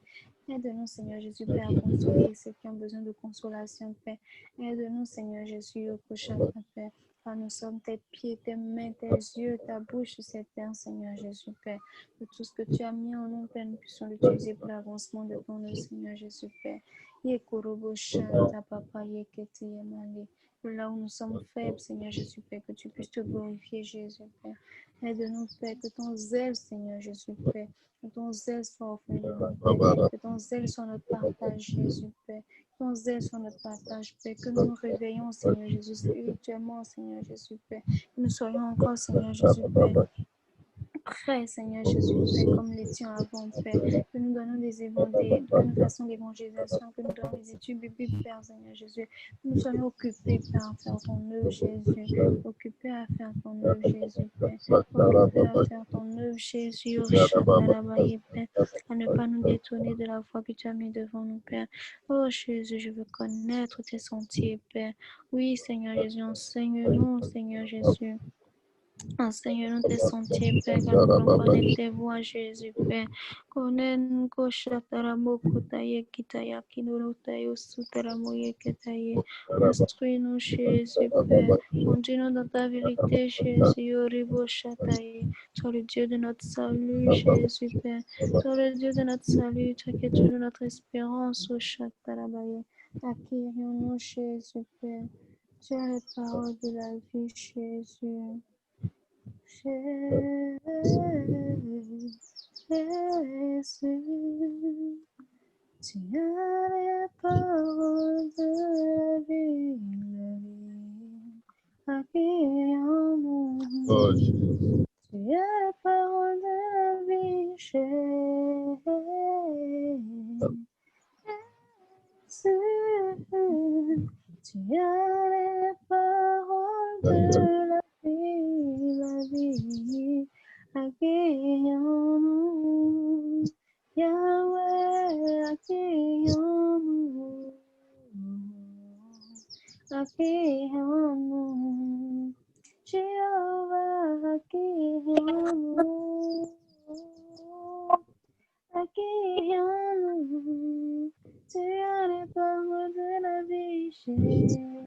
[SPEAKER 1] Aide-nous, Seigneur Jésus, Père, à consoler ceux qui ont besoin de consolation, Père. Aide-nous, Seigneur Jésus, au prochain Père. Car nous sommes tes pieds, tes mains, tes yeux, ta bouche sur cette terre, Seigneur Jésus, Père. Que tout ce que tu as mis en nous, Père, nous puissions l'utiliser pour l'avancement de ton œuvre, Seigneur Jésus, Père. Yekorobo Shanta, Papa, Yekete Yemande. Là où nous sommes faibles, Seigneur Jésus, Père, que tu puisses te glorifier, Jésus, Père. Aide-nous, Père, que ton zèle, Seigneur Jésus, Père, que ton zèle soit au fond de nous, Père, que ton zèle soit notre partage, Jésus, Père. Que ton zèle soit notre partage, Père, que nous nous réveillons, Seigneur Jésus, spirituellement, Seigneur Jésus, Père. Que nous soyons encore, Seigneur Jésus, Père, prêts, Seigneur Jésus, Père, comme l'étions avant, Père, que nous donnons que nous fassons l'évangélisation, que nous donnons des études bibliques, Père, Seigneur Jésus, que nous soyons occupés, Père, à faire ton œuvre, Jésus, occupés à faire ton œuvre, Jésus, Père, occupés à faire ton œuvre, Jésus, au Chatarabaye, Père, à ne pas nous détourner de la foi que tu as mis devant nous, Père. Oh Jésus, je veux connaître tes sentiers, Père. Oui, Seigneur Jésus, enseigne-nous, Seigneur Jésus. Enseigne-nous tes sentiers, Père, que nous voulons connaître tes voies, Jésus, Père. Connaître Koshataramo Kotaye Kitaya Kinorotayo Sutaramoye Ketaye. Instruis-nous, Jésus, Père. Conduis-nous dans ta vérité, Jésus, Yoribo Shataye. Sois le Dieu de notre salut, Jésus, Père. Sois le Dieu de notre salut, toi qui es toujours notre espérance, au Shatarabaye. Acquérions-nous, Jésus, Père. Tu as les paroles de la vie, Jésus. Jésus, tu as les paroles de la vie, accueillons-nous.
[SPEAKER 2] Oh, Jésus.
[SPEAKER 1] Tu as les paroles de la vie, Jésus, tu as les paroles de la vie, accueillons-nous. Yahweh, accueillons-nous. Accueillons-nous. Jéhovah, accueillons-nous. Accueillons-nous. Tu as les paroles de la vie, Jésus.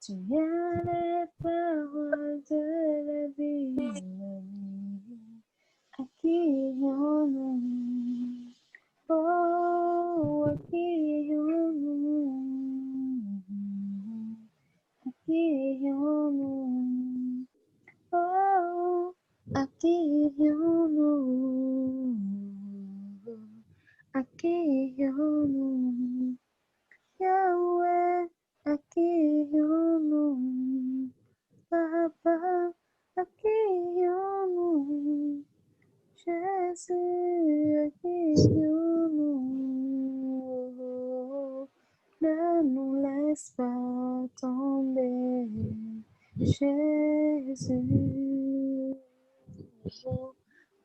[SPEAKER 1] Tu as les paroles de la vie, accueillons-nous. Oh, accueillons-nous. Accueillons-nous. Oh, accueillons-nous. Accueillons-nous. Yahweh, accueillons-nous. Papa, accueillons-nous. Jésus, accueillons-nous. Ne nous laisse pas tomber. Jésus,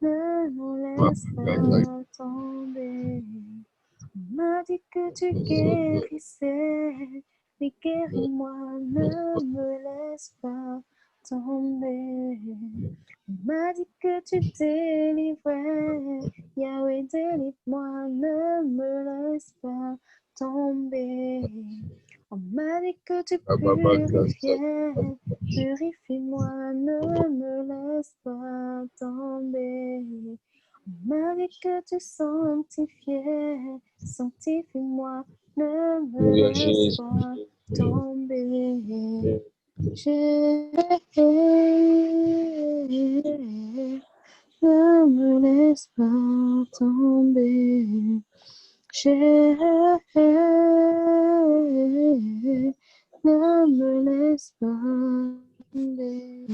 [SPEAKER 1] ne nous laisse pas tomber. On m'a dit que tu guérissais, mais guéris-moi, ne me laisse pas tomber. On m'a dit que tu délivrais, Yahweh, délivre-moi, ne me laisse pas tomber. On m'a dit que tu purifiais, purifie-moi, ne me laisse pas tomber. On m'a dit que tu sanctifiais, sanctifie-moi, ne me laisse pas tomber. Ne me laisse pas tomber. Ne me laisse pas tomber.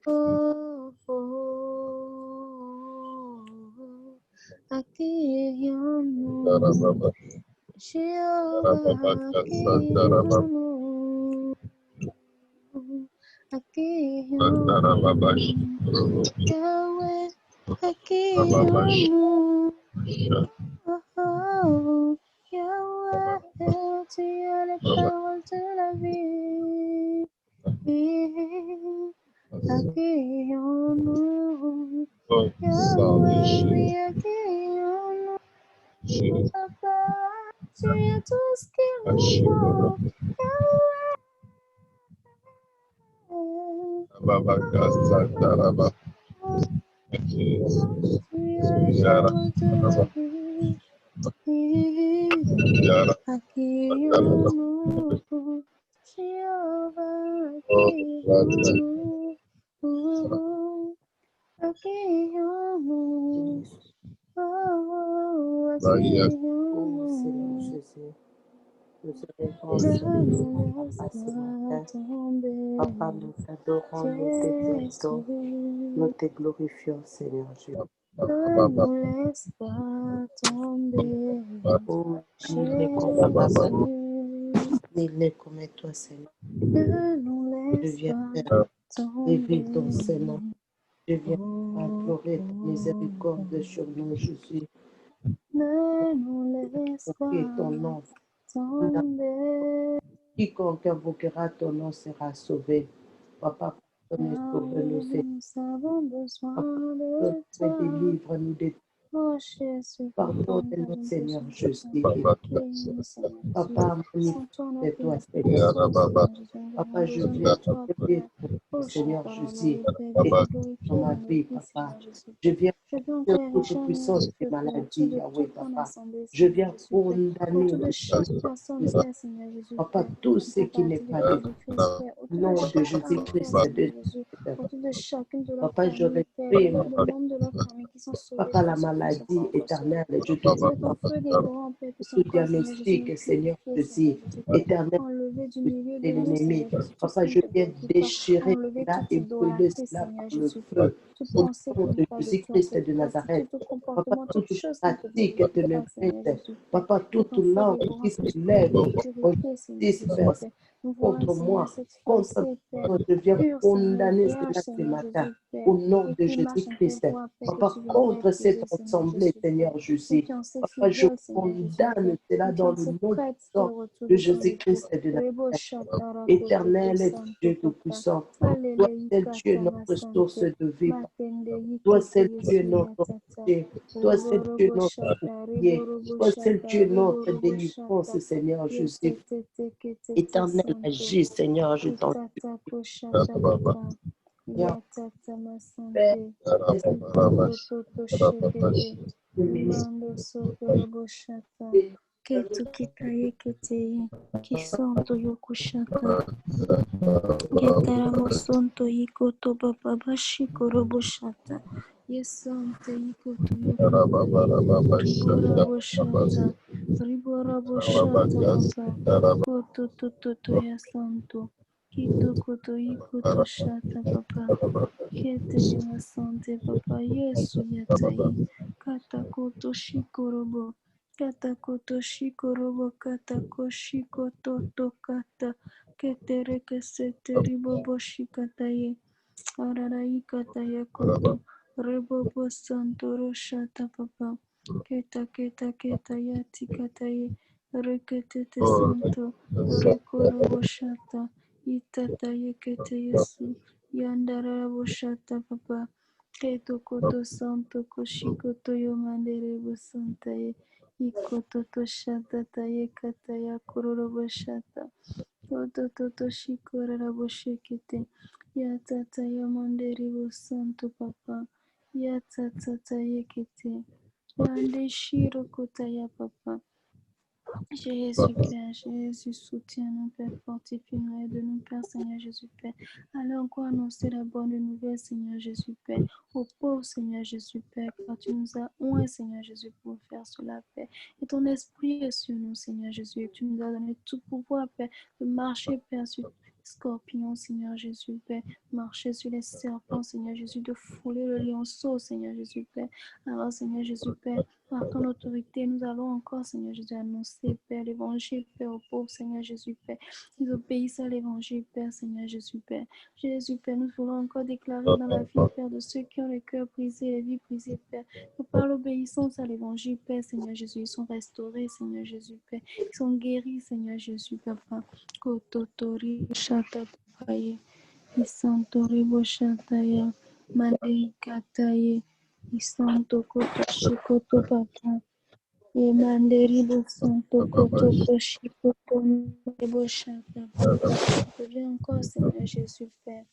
[SPEAKER 1] Oh, oh, accueillons-nous. Jéhovah, accueillons-nous. Accueillons-nous. Yahweh, accueillons-nous. Oh, oh, Yahweh, tu as les paroles de la vie. Accueillons-nous. Yahweh, oui, accueillons-nous. Papa, tu as tout ce qu'il nous faut. Accueillons-nous. Jéhovah, accueillons-nous. Accueillons-nous. Oh, accueillons-nous.
[SPEAKER 4] Seigneur Jésus, nous te répondons,
[SPEAKER 1] Ne
[SPEAKER 4] Seigneur,
[SPEAKER 1] nous
[SPEAKER 4] Papa,
[SPEAKER 1] laisse
[SPEAKER 4] ce
[SPEAKER 1] pas
[SPEAKER 4] matin.
[SPEAKER 1] tomber.
[SPEAKER 4] Papa, nous t'adorons, nous t'exaltons, nous te glorifions, Seigneur Jésus.
[SPEAKER 1] Ne nous laisse pas tomber.
[SPEAKER 4] Oh, nul n'est comme toi, Seigneur. Nul n'est comme toi, Seigneur.
[SPEAKER 1] Ne nous
[SPEAKER 4] Je
[SPEAKER 1] laisse
[SPEAKER 4] viens
[SPEAKER 1] pas
[SPEAKER 4] révéler ton
[SPEAKER 1] tomber.
[SPEAKER 4] Seigneur. Je viens implorer ta miséricorde sur nous, Jésus.
[SPEAKER 1] Ne nous laisse
[SPEAKER 4] Pour prier ton
[SPEAKER 1] pas
[SPEAKER 4] nom.
[SPEAKER 1] t'attendais.
[SPEAKER 4] Quiconque invoquera ton nom sera sauvé. Papa, pardonne et sauve-nous, Seigneur.
[SPEAKER 1] Nous avons besoin
[SPEAKER 4] Papa,
[SPEAKER 1] de toi.
[SPEAKER 4] délivre-nous de
[SPEAKER 1] Oh Jésus, papa, nous
[SPEAKER 4] pardonne-nous,
[SPEAKER 1] avons
[SPEAKER 4] Seigneur
[SPEAKER 1] besoin de
[SPEAKER 4] Jésus.
[SPEAKER 1] toi. Accueille-nous, Seigneur Jésus.
[SPEAKER 4] Papa,
[SPEAKER 1] Sens-toi notre
[SPEAKER 4] manifeste-toi,
[SPEAKER 1] inspiration,
[SPEAKER 4] Seigneur.
[SPEAKER 1] Seigneur Jésus. Nous
[SPEAKER 4] Papa,
[SPEAKER 1] avons
[SPEAKER 4] je
[SPEAKER 1] besoin
[SPEAKER 4] viens
[SPEAKER 1] de toi,
[SPEAKER 4] te
[SPEAKER 1] Père.
[SPEAKER 4] dire,
[SPEAKER 1] Oh
[SPEAKER 4] Seigneur
[SPEAKER 1] Shakarabari,
[SPEAKER 4] Jésus,
[SPEAKER 1] Père,
[SPEAKER 4] et
[SPEAKER 1] viens
[SPEAKER 4] dans
[SPEAKER 1] glorifier
[SPEAKER 4] ma
[SPEAKER 1] dans notre
[SPEAKER 4] vie,
[SPEAKER 1] vie,
[SPEAKER 4] Papa.
[SPEAKER 1] Seigneur Jésus.
[SPEAKER 4] Je viens
[SPEAKER 1] Je veux
[SPEAKER 4] sur
[SPEAKER 1] encore
[SPEAKER 4] toute
[SPEAKER 1] ériger en
[SPEAKER 4] puissance des
[SPEAKER 1] Jésus pour autour
[SPEAKER 4] maladies,
[SPEAKER 1] de
[SPEAKER 4] Yahweh,
[SPEAKER 1] toute ton
[SPEAKER 4] Papa.
[SPEAKER 1] assemblée,
[SPEAKER 4] Je
[SPEAKER 1] Seigneur
[SPEAKER 4] viens
[SPEAKER 1] Jésus, Père.
[SPEAKER 4] condamner
[SPEAKER 1] Autour de
[SPEAKER 4] au
[SPEAKER 1] chaque
[SPEAKER 4] nom
[SPEAKER 1] personne,
[SPEAKER 4] de Jésus.
[SPEAKER 1] Père, Seigneur Jésus,
[SPEAKER 4] Papa,
[SPEAKER 1] Père.
[SPEAKER 4] tout
[SPEAKER 1] Qui
[SPEAKER 4] ce
[SPEAKER 1] font
[SPEAKER 4] qui n'est
[SPEAKER 1] partie du
[SPEAKER 4] pas de
[SPEAKER 1] corps de Christ, Père.
[SPEAKER 4] au
[SPEAKER 1] Autour de
[SPEAKER 4] nom de
[SPEAKER 1] chacun encore,
[SPEAKER 4] Jésus-Christ
[SPEAKER 1] Seigneur
[SPEAKER 4] de
[SPEAKER 1] Jésus.
[SPEAKER 4] Nazareth.
[SPEAKER 1] Autour de chacune de leur
[SPEAKER 4] Papa, je
[SPEAKER 1] famille, Père.
[SPEAKER 4] réprime,
[SPEAKER 1] Les membres de leur famille qui sont sauvés,
[SPEAKER 4] Papa,
[SPEAKER 1] Père,
[SPEAKER 4] la
[SPEAKER 1] ceux qui ne sont pas
[SPEAKER 4] maladie
[SPEAKER 1] encore sauvés,
[SPEAKER 4] éternelle,
[SPEAKER 1] Père.
[SPEAKER 4] je te
[SPEAKER 1] Que ton
[SPEAKER 4] demande,
[SPEAKER 1] feu des grands, Père, puisse
[SPEAKER 4] tout
[SPEAKER 1] encore, Seigneur Jésus, nous
[SPEAKER 4] diagnostic, Seigneur
[SPEAKER 1] purifier, Seigneur
[SPEAKER 4] Jésus,
[SPEAKER 1] Jésus, Père.
[SPEAKER 4] éternel
[SPEAKER 1] Enlever du milieu
[SPEAKER 4] de
[SPEAKER 1] de nous,
[SPEAKER 4] l'ennemi.
[SPEAKER 1] Seigneur Jésus, tout ce
[SPEAKER 4] Papa,
[SPEAKER 1] qui ne
[SPEAKER 4] je
[SPEAKER 1] te
[SPEAKER 4] viens
[SPEAKER 1] glorifie pas.
[SPEAKER 4] déchirer
[SPEAKER 1] Enlever
[SPEAKER 4] cela
[SPEAKER 1] toute
[SPEAKER 4] et brûler
[SPEAKER 1] idolâtrie,
[SPEAKER 4] cela
[SPEAKER 1] Seigneur
[SPEAKER 4] par le
[SPEAKER 1] Jésus, Père.
[SPEAKER 4] feu.
[SPEAKER 1] Toute
[SPEAKER 4] Au
[SPEAKER 1] pensée qui
[SPEAKER 4] nom
[SPEAKER 1] n'est
[SPEAKER 4] de
[SPEAKER 1] pas de toi,
[SPEAKER 4] Jésus-Christ
[SPEAKER 1] toute
[SPEAKER 4] de Nazareth.
[SPEAKER 1] attitude, tout
[SPEAKER 4] Papa,
[SPEAKER 1] comportement, toute
[SPEAKER 4] toute
[SPEAKER 1] chose qui ne te
[SPEAKER 4] pratique
[SPEAKER 1] glorifie pas, Seigneur
[SPEAKER 4] ténébreuse.
[SPEAKER 1] Jésus, Père.
[SPEAKER 4] Papa,
[SPEAKER 1] Que
[SPEAKER 4] toute
[SPEAKER 1] ton feu
[SPEAKER 4] langue
[SPEAKER 1] dévorant
[SPEAKER 4] qui
[SPEAKER 1] puisse venir
[SPEAKER 4] s'élève
[SPEAKER 1] nous
[SPEAKER 4] contre
[SPEAKER 1] purifier, Seigneur
[SPEAKER 4] justice,
[SPEAKER 1] Jésus,
[SPEAKER 4] Père,
[SPEAKER 1] Père. Nous voyons,
[SPEAKER 4] contre
[SPEAKER 1] Seigneur,
[SPEAKER 4] moi,
[SPEAKER 1] cette
[SPEAKER 4] contre
[SPEAKER 1] pensée, Père.
[SPEAKER 4] moi, je viens
[SPEAKER 1] Pure, Seigneur,
[SPEAKER 4] condamner
[SPEAKER 1] vierge,
[SPEAKER 4] cela ce
[SPEAKER 1] Seigneur
[SPEAKER 4] matin.
[SPEAKER 1] Jésus, Père.
[SPEAKER 4] Au nom
[SPEAKER 1] Et
[SPEAKER 4] de
[SPEAKER 1] qui marche en tes
[SPEAKER 4] Jésus-Christ.
[SPEAKER 1] voies, Père, que
[SPEAKER 4] Papa,
[SPEAKER 1] tu veux
[SPEAKER 4] contre cette
[SPEAKER 1] épouser, Seigneur
[SPEAKER 4] assemblée,
[SPEAKER 1] Jésus, Père.
[SPEAKER 4] Seigneur
[SPEAKER 1] Une
[SPEAKER 4] Jésus.
[SPEAKER 1] fiancée
[SPEAKER 4] Papa, je
[SPEAKER 1] fidèle, Seigneur Jésus, Père.
[SPEAKER 4] condamne cela
[SPEAKER 1] Une
[SPEAKER 4] dans le
[SPEAKER 1] fiancée
[SPEAKER 4] nom
[SPEAKER 1] prête,
[SPEAKER 4] puissant
[SPEAKER 1] Père, autour
[SPEAKER 4] de
[SPEAKER 1] de ton époux.
[SPEAKER 4] Jésus-Christ de
[SPEAKER 1] Rebo
[SPEAKER 4] Nazareth.
[SPEAKER 1] Shatara Kototo
[SPEAKER 4] Éternel
[SPEAKER 1] Santo
[SPEAKER 4] Dieu
[SPEAKER 1] Papa.
[SPEAKER 4] Tout-Puissant, toi
[SPEAKER 1] Alele
[SPEAKER 4] seul tu es
[SPEAKER 1] Ikatara
[SPEAKER 4] notre source
[SPEAKER 1] Sante.
[SPEAKER 4] de vie, Papa.
[SPEAKER 1] Matende
[SPEAKER 4] Toi
[SPEAKER 1] Yikete
[SPEAKER 4] seul tu es
[SPEAKER 1] Yesu
[SPEAKER 4] notre
[SPEAKER 1] Yatata.
[SPEAKER 4] rocher. Toi
[SPEAKER 1] Rebo
[SPEAKER 4] seul tu es
[SPEAKER 1] Robo
[SPEAKER 4] notre
[SPEAKER 1] Shata. Rebo
[SPEAKER 4] bouclier.
[SPEAKER 1] Robo
[SPEAKER 4] Toi seul tu
[SPEAKER 1] Shata.
[SPEAKER 4] es
[SPEAKER 1] Rebo
[SPEAKER 4] notre
[SPEAKER 1] Robo
[SPEAKER 4] délivrance,
[SPEAKER 1] Shata.
[SPEAKER 4] Seigneur Jésus.
[SPEAKER 1] Yetete Kete
[SPEAKER 4] Éternel,
[SPEAKER 1] Santo.
[SPEAKER 4] agis, Seigneur, je t'en
[SPEAKER 1] Itata Koshata Papa.
[SPEAKER 4] prie.
[SPEAKER 1] Yatata
[SPEAKER 4] Père,
[SPEAKER 1] Masante.
[SPEAKER 4] laisse-nous
[SPEAKER 1] Ikototo Shekete. Mando Soto Robo Shata. Ketu Kikaye Kete. Kisanto Yokushata. Getaramo sonto ikoto baba bashiko roboshata. Yesante ikoto yokoto. Ribora boshata. Ribora boshata papa. Koto toto yasanto. Kito koto ikoto shata papa. Kete yamasante papa. Yesu yatai. Kata koto shikorobo. Kata koto shikorobo. Kata koshikoto kata. Ketere kesete ribobo shikataye. Ararai kataye koto. Rebobo santoro shata papa. Keta keta keta yati kataye. Reketete santo. Rekorobo shata. Itataye kete yesu. Yandarabo shata papa. Keto koto santo koshikoto yomanderebo santaye. Ikoto to shata taye kataya kororobo shata. Otototo shikorera boshekete. Yatata yamanderi bosanto papa. Yatata yekete. Yande shiro kota ya papa. Jésus Père, Jésus soutiens-nous, Père, fortifie-nous, aide-nous, Père, Seigneur Jésus Père. Allez encore annoncer la bonne nouvelle, Seigneur Jésus Père, au pauvre Seigneur Jésus Père, car tu nous as oint, Seigneur Jésus, pour faire cela, Père. Et ton esprit est sur nous, Seigneur Jésus, et tu nous as donné tout pouvoir, Père, de marcher, Père, sur les scorpions, Seigneur Jésus Père, marcher sur les serpents, Seigneur Jésus, de fouler le lionceau, Seigneur Jésus Père. Alors, Seigneur Jésus Père, par ton autorité, nous allons encore, Seigneur Jésus, annoncer, Père, l'évangile, Père, aux pauvres, Seigneur Jésus, Père. Ils obéissent à l'évangile, Père, Seigneur Jésus, Père. Jésus, Père, nous voulons encore déclarer dans la vie, Père, de ceux qui ont le cœur brisé, les vies brisées, Père, que par l'obéissance à l'évangile, Père, Seigneur Jésus, ils sont restaurés, Seigneur Jésus, Père. Ils sont guéris, Seigneur Jésus, Papa. Kototori, Shatataye, Isantori, Boshataya, Mandikataye. Isanto koto shikoto papa. Emanderi bosanto koto koshikoto boshata. Je viens encore, Seigneur Jésus Père.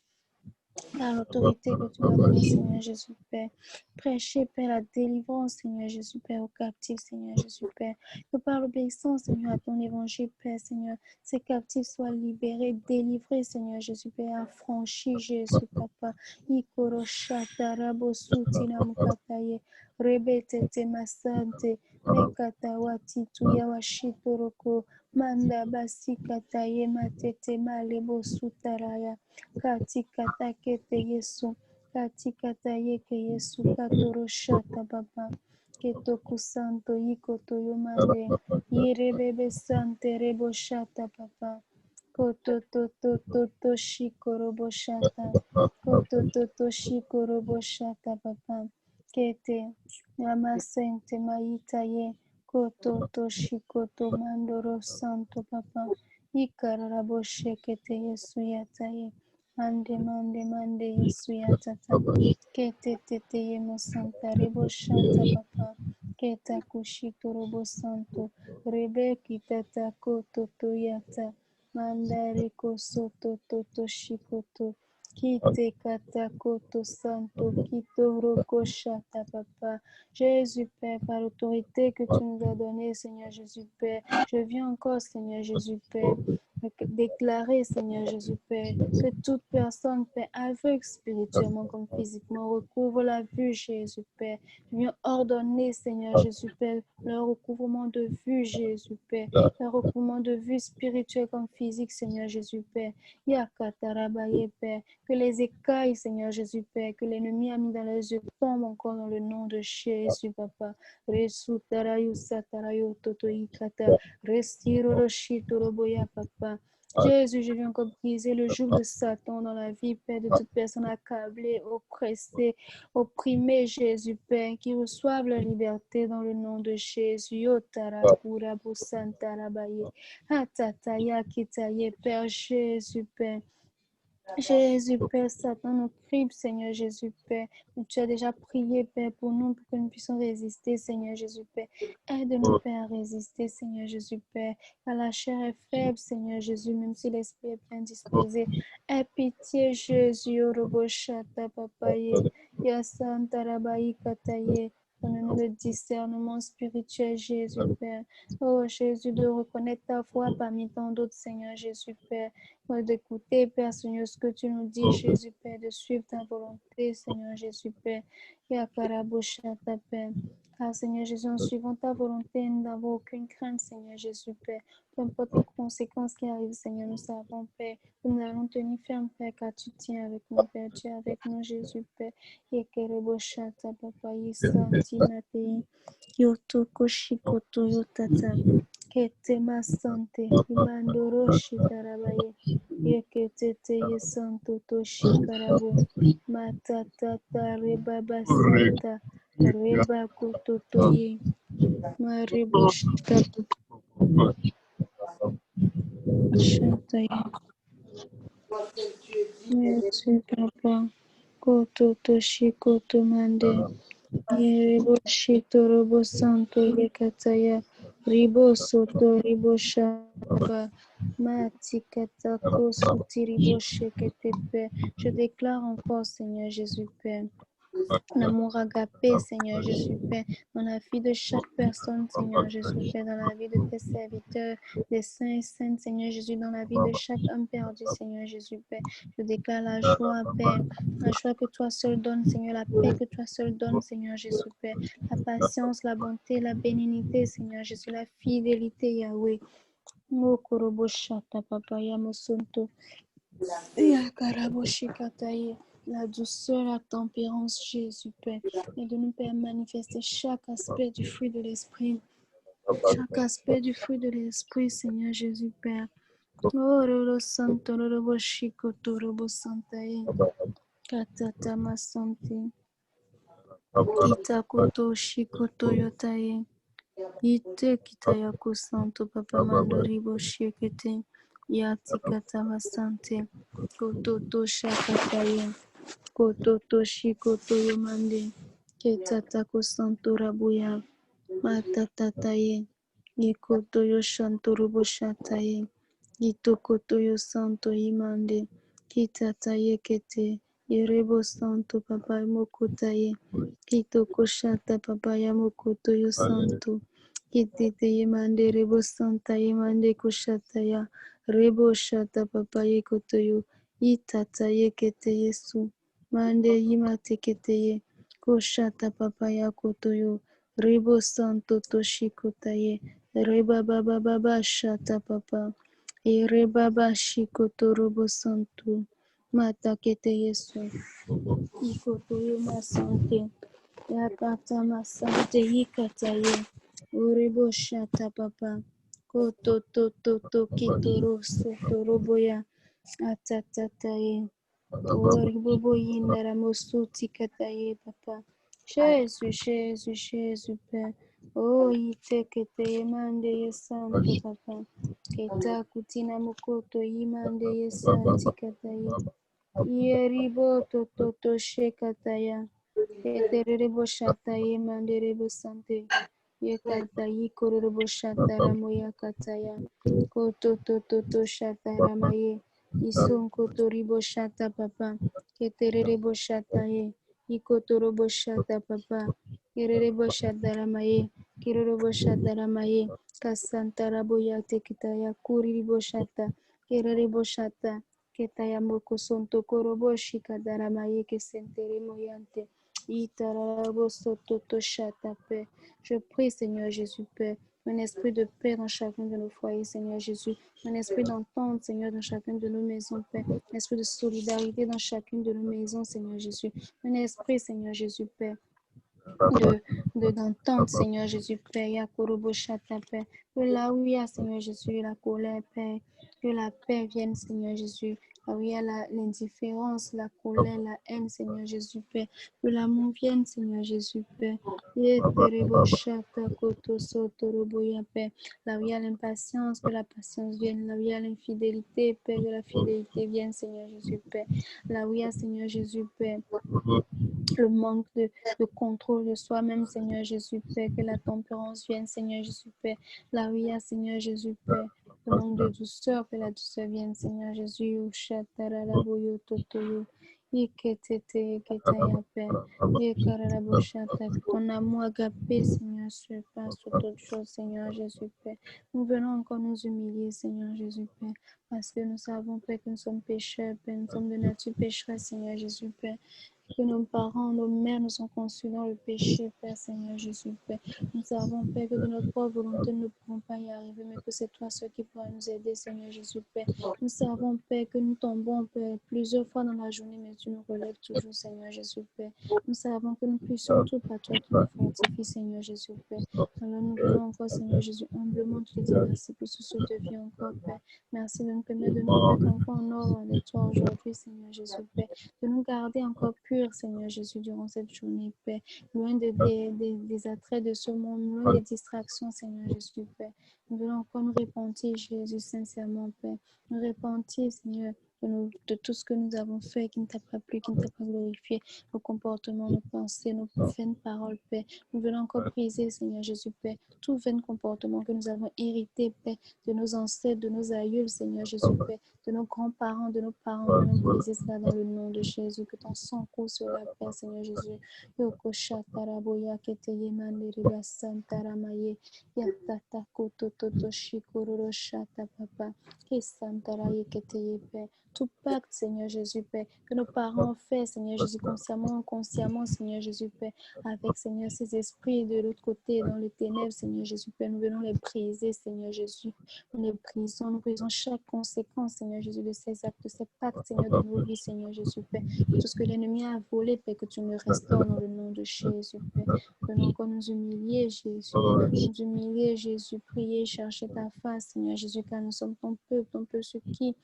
[SPEAKER 1] Par l'autorité que tu m'as donnée, Seigneur Jésus Père. Prêcher, Père, la délivrance, Seigneur Jésus Père, aux captifs, Seigneur Jésus Père. Que par l'obéissance, Seigneur, à ton évangile, Père, Seigneur, ces captifs soient libérés, délivrés, Seigneur Jésus Père, affranchis, Jésus Papa. Ikoro shata rabo suti na mukataye. Rebete masante. Rekata wati tuya washitoroko. Manda basi kataye matete malebo sutaraya. Katikata kete Yesu, katikata yeke Yesu, katoroshata baba, ketoku santo yiko toyomande, yirebebe sante rebo shata baba, koto to shiko robo shata, koto to shiko robo shata baba, kete, namasente maita ye, Koto Toshikoto Mandoro Santo Papa. Ikararabo Shekete Yesu Yataye. Mande Yesu Yatata. Kete Tete Yemo Santa Rebo Shata Papa. Keta Kushito Robo Santo. Rebeki Tata Koto Toyata. Mandare Kosoto Toto Shikoto. Kite Kata Koto Santo. Kito Roko Shata Papa. Jésus Père, par l'autorité que tu nous as donnée, Seigneur Jésus Père, je viens encore, Seigneur Jésus Père, déclarer, Seigneur Jésus Père, que toute personne, Père, aveugle spirituellement comme physiquement, recouvre la vue, Jésus Père. Je viens ordonner, Seigneur Jésus Père, le recouvrement de vue, Jésus Père, le recouvrement de vue spirituelle comme physique, Seigneur Jésus Père. Yakatarabaye, Père, que les écailles, Seigneur Jésus Père, que l'ennemi a mis dans les yeux tombent encore dans le nom de Jésus, Papa. Resutarayu satarayu totoikata. Restiro roshito roboya, Papa. Jésus, je viens encore briser le joug de Satan dans la vie, Père, de toute personne accablée, oppressée, opprimée, Jésus, Père, qui reçoivent la liberté dans le nom de Jésus. Yotarakura busantarabaye. Atataya kitaye, Père Jésus, Père. Jésus, Père, Satan nous crible, Seigneur Jésus, Père. Mais tu as déjà prié, Père, pour nous, pour que nous puissions résister, Seigneur Jésus, Père. Aide-nous, Père, à résister, Seigneur Jésus, Père. Car la chair est faible, Seigneur Jésus, même si l'esprit est bien disposé. Aie pitié, Jésus, Oroboshata, Papaye, Yasanta, Rabaï, Kataye. Donne-nous le discernement spirituel, Jésus, Père. Oh, Jésus, de reconnaître ta voix parmi tant d'autres, Seigneur Jésus, Père. D'écouter, Père Seigneur, ce que tu nous dis, Jésus, Père, de suivre ta volonté, Seigneur Jésus, Père. Yakaraboshata, Père. Car, Seigneur Jésus, en suivant ta volonté, nous n'avons aucune crainte, Seigneur Jésus, Père. Peu importe les conséquences qui arrivent, Seigneur, nous savons, Père, que nous allons tenir ferme, Père, car tu tiens avec nous, Père. Tu es avec nous, Jésus, Père. Yakaraboshata, Papa, Yisantinatei. Yotoko Shikoto Yotata. Ketema Sante. Imandoroshi Tarabaye. Yeketete Yesanto Toshi Karabo. Matatata Rebaba Santa. Reba Kototoye. Maribo Shitato Shataye. Yesu Papa. Kototo Shikoto Mande. Yeribo Shito Robo Santo Yekataya. Ribo Soto Ribo Shaba. Matikatako Sutiribo Sheketepe. Je déclare encore, Seigneur Jésus Père, l'amour agapé, Seigneur Jésus Père, dans la vie de chaque personne, Seigneur Jésus Père, dans la vie de tes serviteurs, des saints et saintes, Seigneur Jésus, dans la vie de chaque homme perdu, Seigneur Jésus Père. Je déclare la joie, Père, la joie que toi seul donnes, Seigneur, la paix que toi seul donnes, Seigneur Jésus Père, la patience, la bonté, la bénignité, Seigneur Jésus, la fidélité, Yahweh. Mokoroboshata Papa Yamosonto. Yakaraboshikataye. La douceur, la tempérance, Jésus Père. Et de nous Père manifester chaque aspect du fruit de l'Esprit. Chaque aspect du fruit de l'Esprit, Seigneur Jésus Père. Oh, Roro Santo, Roro Shikoto, Robo Santaye. Katata Masante. Kitakoto Shikoto Yotaye. Ite Kitayako Santo, Papa Mandoribo Shikete. Yatikata Masante. Kototo Shakataye. Kototo Shikoto Yomande. Ketatako Santo Rabuya. Matatataye. Ikoto yo Shanto Robo Shataye. Itokoto yo Santo Imande. Kitataye Kete. Yerebo Santo Papa Mokotaye. Kitoko Shata Papa Yamokoto yo Santo. Kitete Yemande Rebo Santa Yemande Koshataya. Rebo Shata Papa Yekoto yo. Itataye Kete Yesu. Mande Yimate Keteye. Koshata Papa Yakoto yo. Rebo Santo Toshikotaye. Reba Baba Baba Shata Papa. Reba Bashikoto Robo Santo. Mata Kete Yesu. Ikoto Yoma Sante. Yakata Masante Yikataye. Urebo Shata Papa. Koto Toto Kitoro Soto Roboya. Atatataye. Oribobo Yindara Mosuti Kataye Papa. Jésus, Jésus, Jésus, Père. Oh, itekete yemande yesanto papa. Keta kutina mokoto yimande yesanti kataye. Yeribo toto shekataya. Keterebo shata yemande rebo sante. Yekata yikorebo shata ramoya kataya. Koto toto shata ramaye. Isonko toribo shata papa. Keterebo shata ye. Ikotorobo shata papa. Kererebo shata ramaye. Kererebo shata ramaye. Kasanta raboya tekitaya kuribo shata. Kererebo shata. Ketaya moko sonto koroboshi kadaramaye kesentere moyante. Itarabo soto toshata paix. Je prie, Seigneur Jésus, Père, un esprit de paix dans chacun de nos foyers, Seigneur Jésus, un esprit d'entente, Seigneur, dans chacune de nos maisons, Père, un esprit de solidarité dans chacune de nos maisons, Seigneur Jésus, un esprit, Seigneur Jésus, Père, d'entente, Seigneur Jésus, Père, Yakorobo Chata, Père, que là où il y a, Seigneur Jésus, la colère, Père, que la paix vienne, Seigneur Jésus, là où il y a l'indifférence, la colère, la haine, Seigneur Jésus, Père, que l'amour vienne, Seigneur Jésus, Père, Yeterebo Chata, Koto Sotorobo, Père, là où il y a l'impatience, que la patience vienne, là où il y a l'infidélité, Père, que la fidélité vienne, Seigneur Jésus, Père, là où il y a, Seigneur Jésus, Père, le manque de contrôle de soi-même, Seigneur Jésus, Père, que la tempérance vienne, Seigneur Jésus, Père, là où il y a, Seigneur Jésus, Père, le manque de douceur, que la douceur vienne, Seigneur Jésus, Ushataralaboyo Totoyo, Iketete, Ketaya, Père, Yekaralaboshata, que ton amour agapé, Seigneur, surpasse toute autre chose, Seigneur Jésus, Père. Nous venons encore nous humilier, Seigneur Jésus, Père, parce que nous savons, Père, que nous sommes pécheurs, Père, nous sommes de nature pécheresse, Seigneur Jésus, Père, que nos parents, nos mères nous ont conçus dans le péché, Père Seigneur Jésus, Père. Nous savons, Père, que de notre propre volonté, nous ne pouvons pas y arriver, mais que c'est toi seul qui pourra nous aider, Seigneur Jésus, Père. Nous savons, Père, que nous tombons, Père, plusieurs fois dans la journée, mais tu nous relèves toujours, Seigneur Jésus, Père. Nous savons que nous puissions tout par toi qui nous fortifie, Seigneur Jésus, Père. Alors nous venons encore, Seigneur Jésus, humblement te dire merci pour ce souffle de vie encore, Père. Merci de nous permettre de nous remettre encore en ordre avec toi aujourd'hui, Seigneur Jésus, Père, de nous garder encore purs, Seigneur Jésus, durant cette journée, Père, loin des attraits de ce monde, loin des distractions, Seigneur Jésus, Père. Nous voulons encore nous repentir, Jésus, sincèrement, Père. Nous repentir, Seigneur, de tout ce que nous avons fait qui ne t'a pas plu, qui ne t'a pas glorifié, nos comportements, nos pensées, nos vaines paroles, Père. Nous voulons encore briser, Seigneur Jésus, Père, tout vain comportement que nous avons hérité, Père, de nos ancêtres, de nos aïeuls, Seigneur Jésus, Père, de nos grands-parents, de nos parents. Nous voulons briser cela dans le nom de Jésus. Que ton sang coule sur la paix, Seigneur Jésus. Yoko shataraboya keteye mandiriba santaramaye. Yatata kototo shikororo shata papa. Kesantaraye keteye Père. Tout pacte, Seigneur Jésus, Père, que nos parents ont fait, Seigneur Jésus, consciemment, inconsciemment, Seigneur Jésus, Père, avec, Seigneur, ces esprits de l'autre côté, dans les ténèbres, Seigneur Jésus, Père, nous venons les briser, Seigneur Jésus. Nous brisons chaque conséquence, Seigneur Jésus, de ces actes, de ces pactes, Seigneur, de nos vies, Seigneur Jésus, Père. Tout ce que l'ennemi a volé, Père, que tu me restaures dans le nom de Jésus, Père. Venons encore nous humilier, Jésus, prier, chercher ta face, Seigneur Jésus, car nous sommes ton peuple sur qui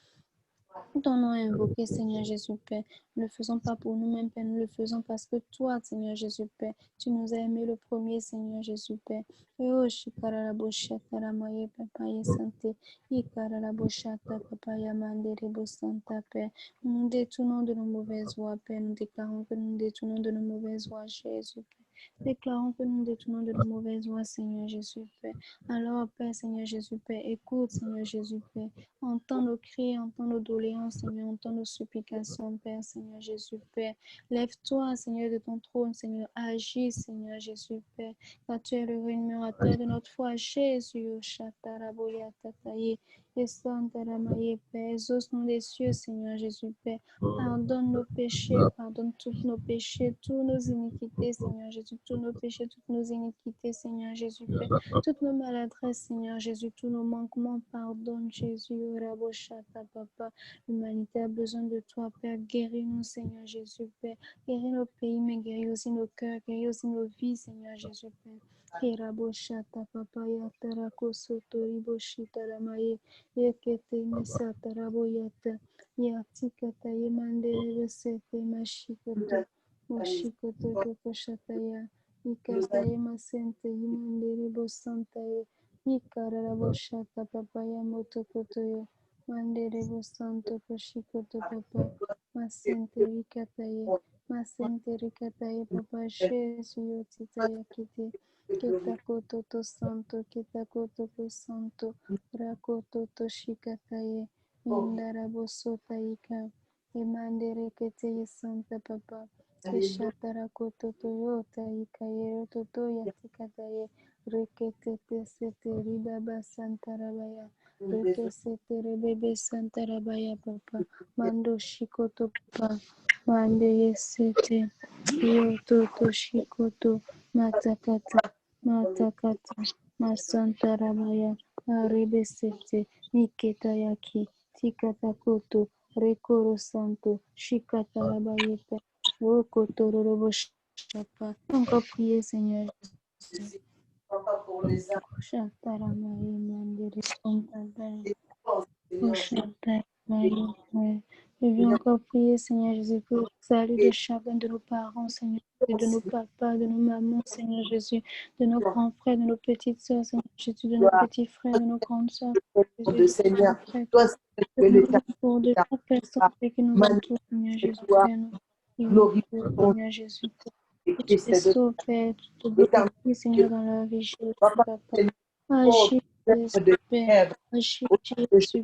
[SPEAKER 1] ton nom est invoqué, Seigneur Jésus, Père. Ne le faisons pas pour nous-mêmes, Père. Nous le faisons parce que toi, Seigneur Jésus, Père, tu nous as aimés le premier, Seigneur Jésus, Père. Et oh, shikarala boshata ramaye, papa, ye santé. Ikarala boshata, papa, yamandere bosanta, Père. Nous nous détournons de nos mauvaises voies, Père. Nous déclarons que nous nous détournons de nos mauvaises voies, Jésus, Père. Déclarons que nous nous détournons de nos mauvaises voies, Seigneur Jésus, Père. Alors, Père, Seigneur Jésus, Père, écoute, Seigneur Jésus, Père. Entends nos cris, entends nos doléances, Seigneur, entends nos supplications, Père, Seigneur Jésus, Père. Lève-toi, Seigneur, de ton trône, Seigneur. Agis, Seigneur Jésus, Père. Car tu es le rémunérateur de notre foi, Jésus. Shataraboya tataye, et santaramaye, Père. Exauce-nous des cieux, Seigneur Jésus, Père. Pardonne nos péchés, pardonne tous nos péchés, tous nos iniquités, Seigneur Jésus, tous nos péchés, toutes nos iniquités, Seigneur Jésus, Père. Toutes nos maladresses, Seigneur Jésus, tous nos manquements, pardonne Jésus, Raboshata, Papa. L'humanité a besoin de toi, Père. Guéris-nous, Seigneur Jésus, Père. Guéris nos pays, mais guéris aussi nos cœurs, guéris aussi nos vies, Seigneur Jésus, Père. Keraboshata, Papa, Yatarako, Sotoriboshita, Ramaye, Yekete, Mesata, Raboyata, Yatikata, Yemandere, Sete, Mashikoto, Moshikoto, Kokoshataya. Ikataye masente yimandere bosantaye. Ikarara boshata papa ya motokotoyo. Mandere bosanto koshikoto papa. Masente rikataye. Masente rikataye papa. Jésus yotitaya kite. Ketakoto to santo. Ketakoto to santo. Rakoto to shikataye. Indara bosota ika. Imandere keteye santa papa. Keshatara koto toyota ikayero toto yatikataye. Reketete sete ribaba santarabaya. Rekesete rebebe santarabaya papa. Mando shikoto papa. Mande yesete. Yoto to shikoto. Matakata. Matakata. Masantarabaya. Arebesete. Niketayaki. Tikatakoto. Rekoro santo. Shikatarabayeta. Encore prier, Seigneur Jésus. Shataramaye mandere sontadaya. Je veux encore prier, Seigneur Jésus, pour le salut de chacun de nos parents, Seigneur Jésus, de nos papas, de nos mamans, Seigneur Jésus, de nos grands frères, de nos petites sœurs, Seigneur Jésus, de nos petits frères, de nos grandes sœurs, Jésus, de nos grands frères, pour de chaque personne qui nous entoure, Seigneur Jésus, Père, nous Seigneur Jésus, que tu les sauves, Père, tu te glorifies, Seigneur, dans leur vie, Jésus, Papa. Agis, Jésus, Père, agis, Jésus,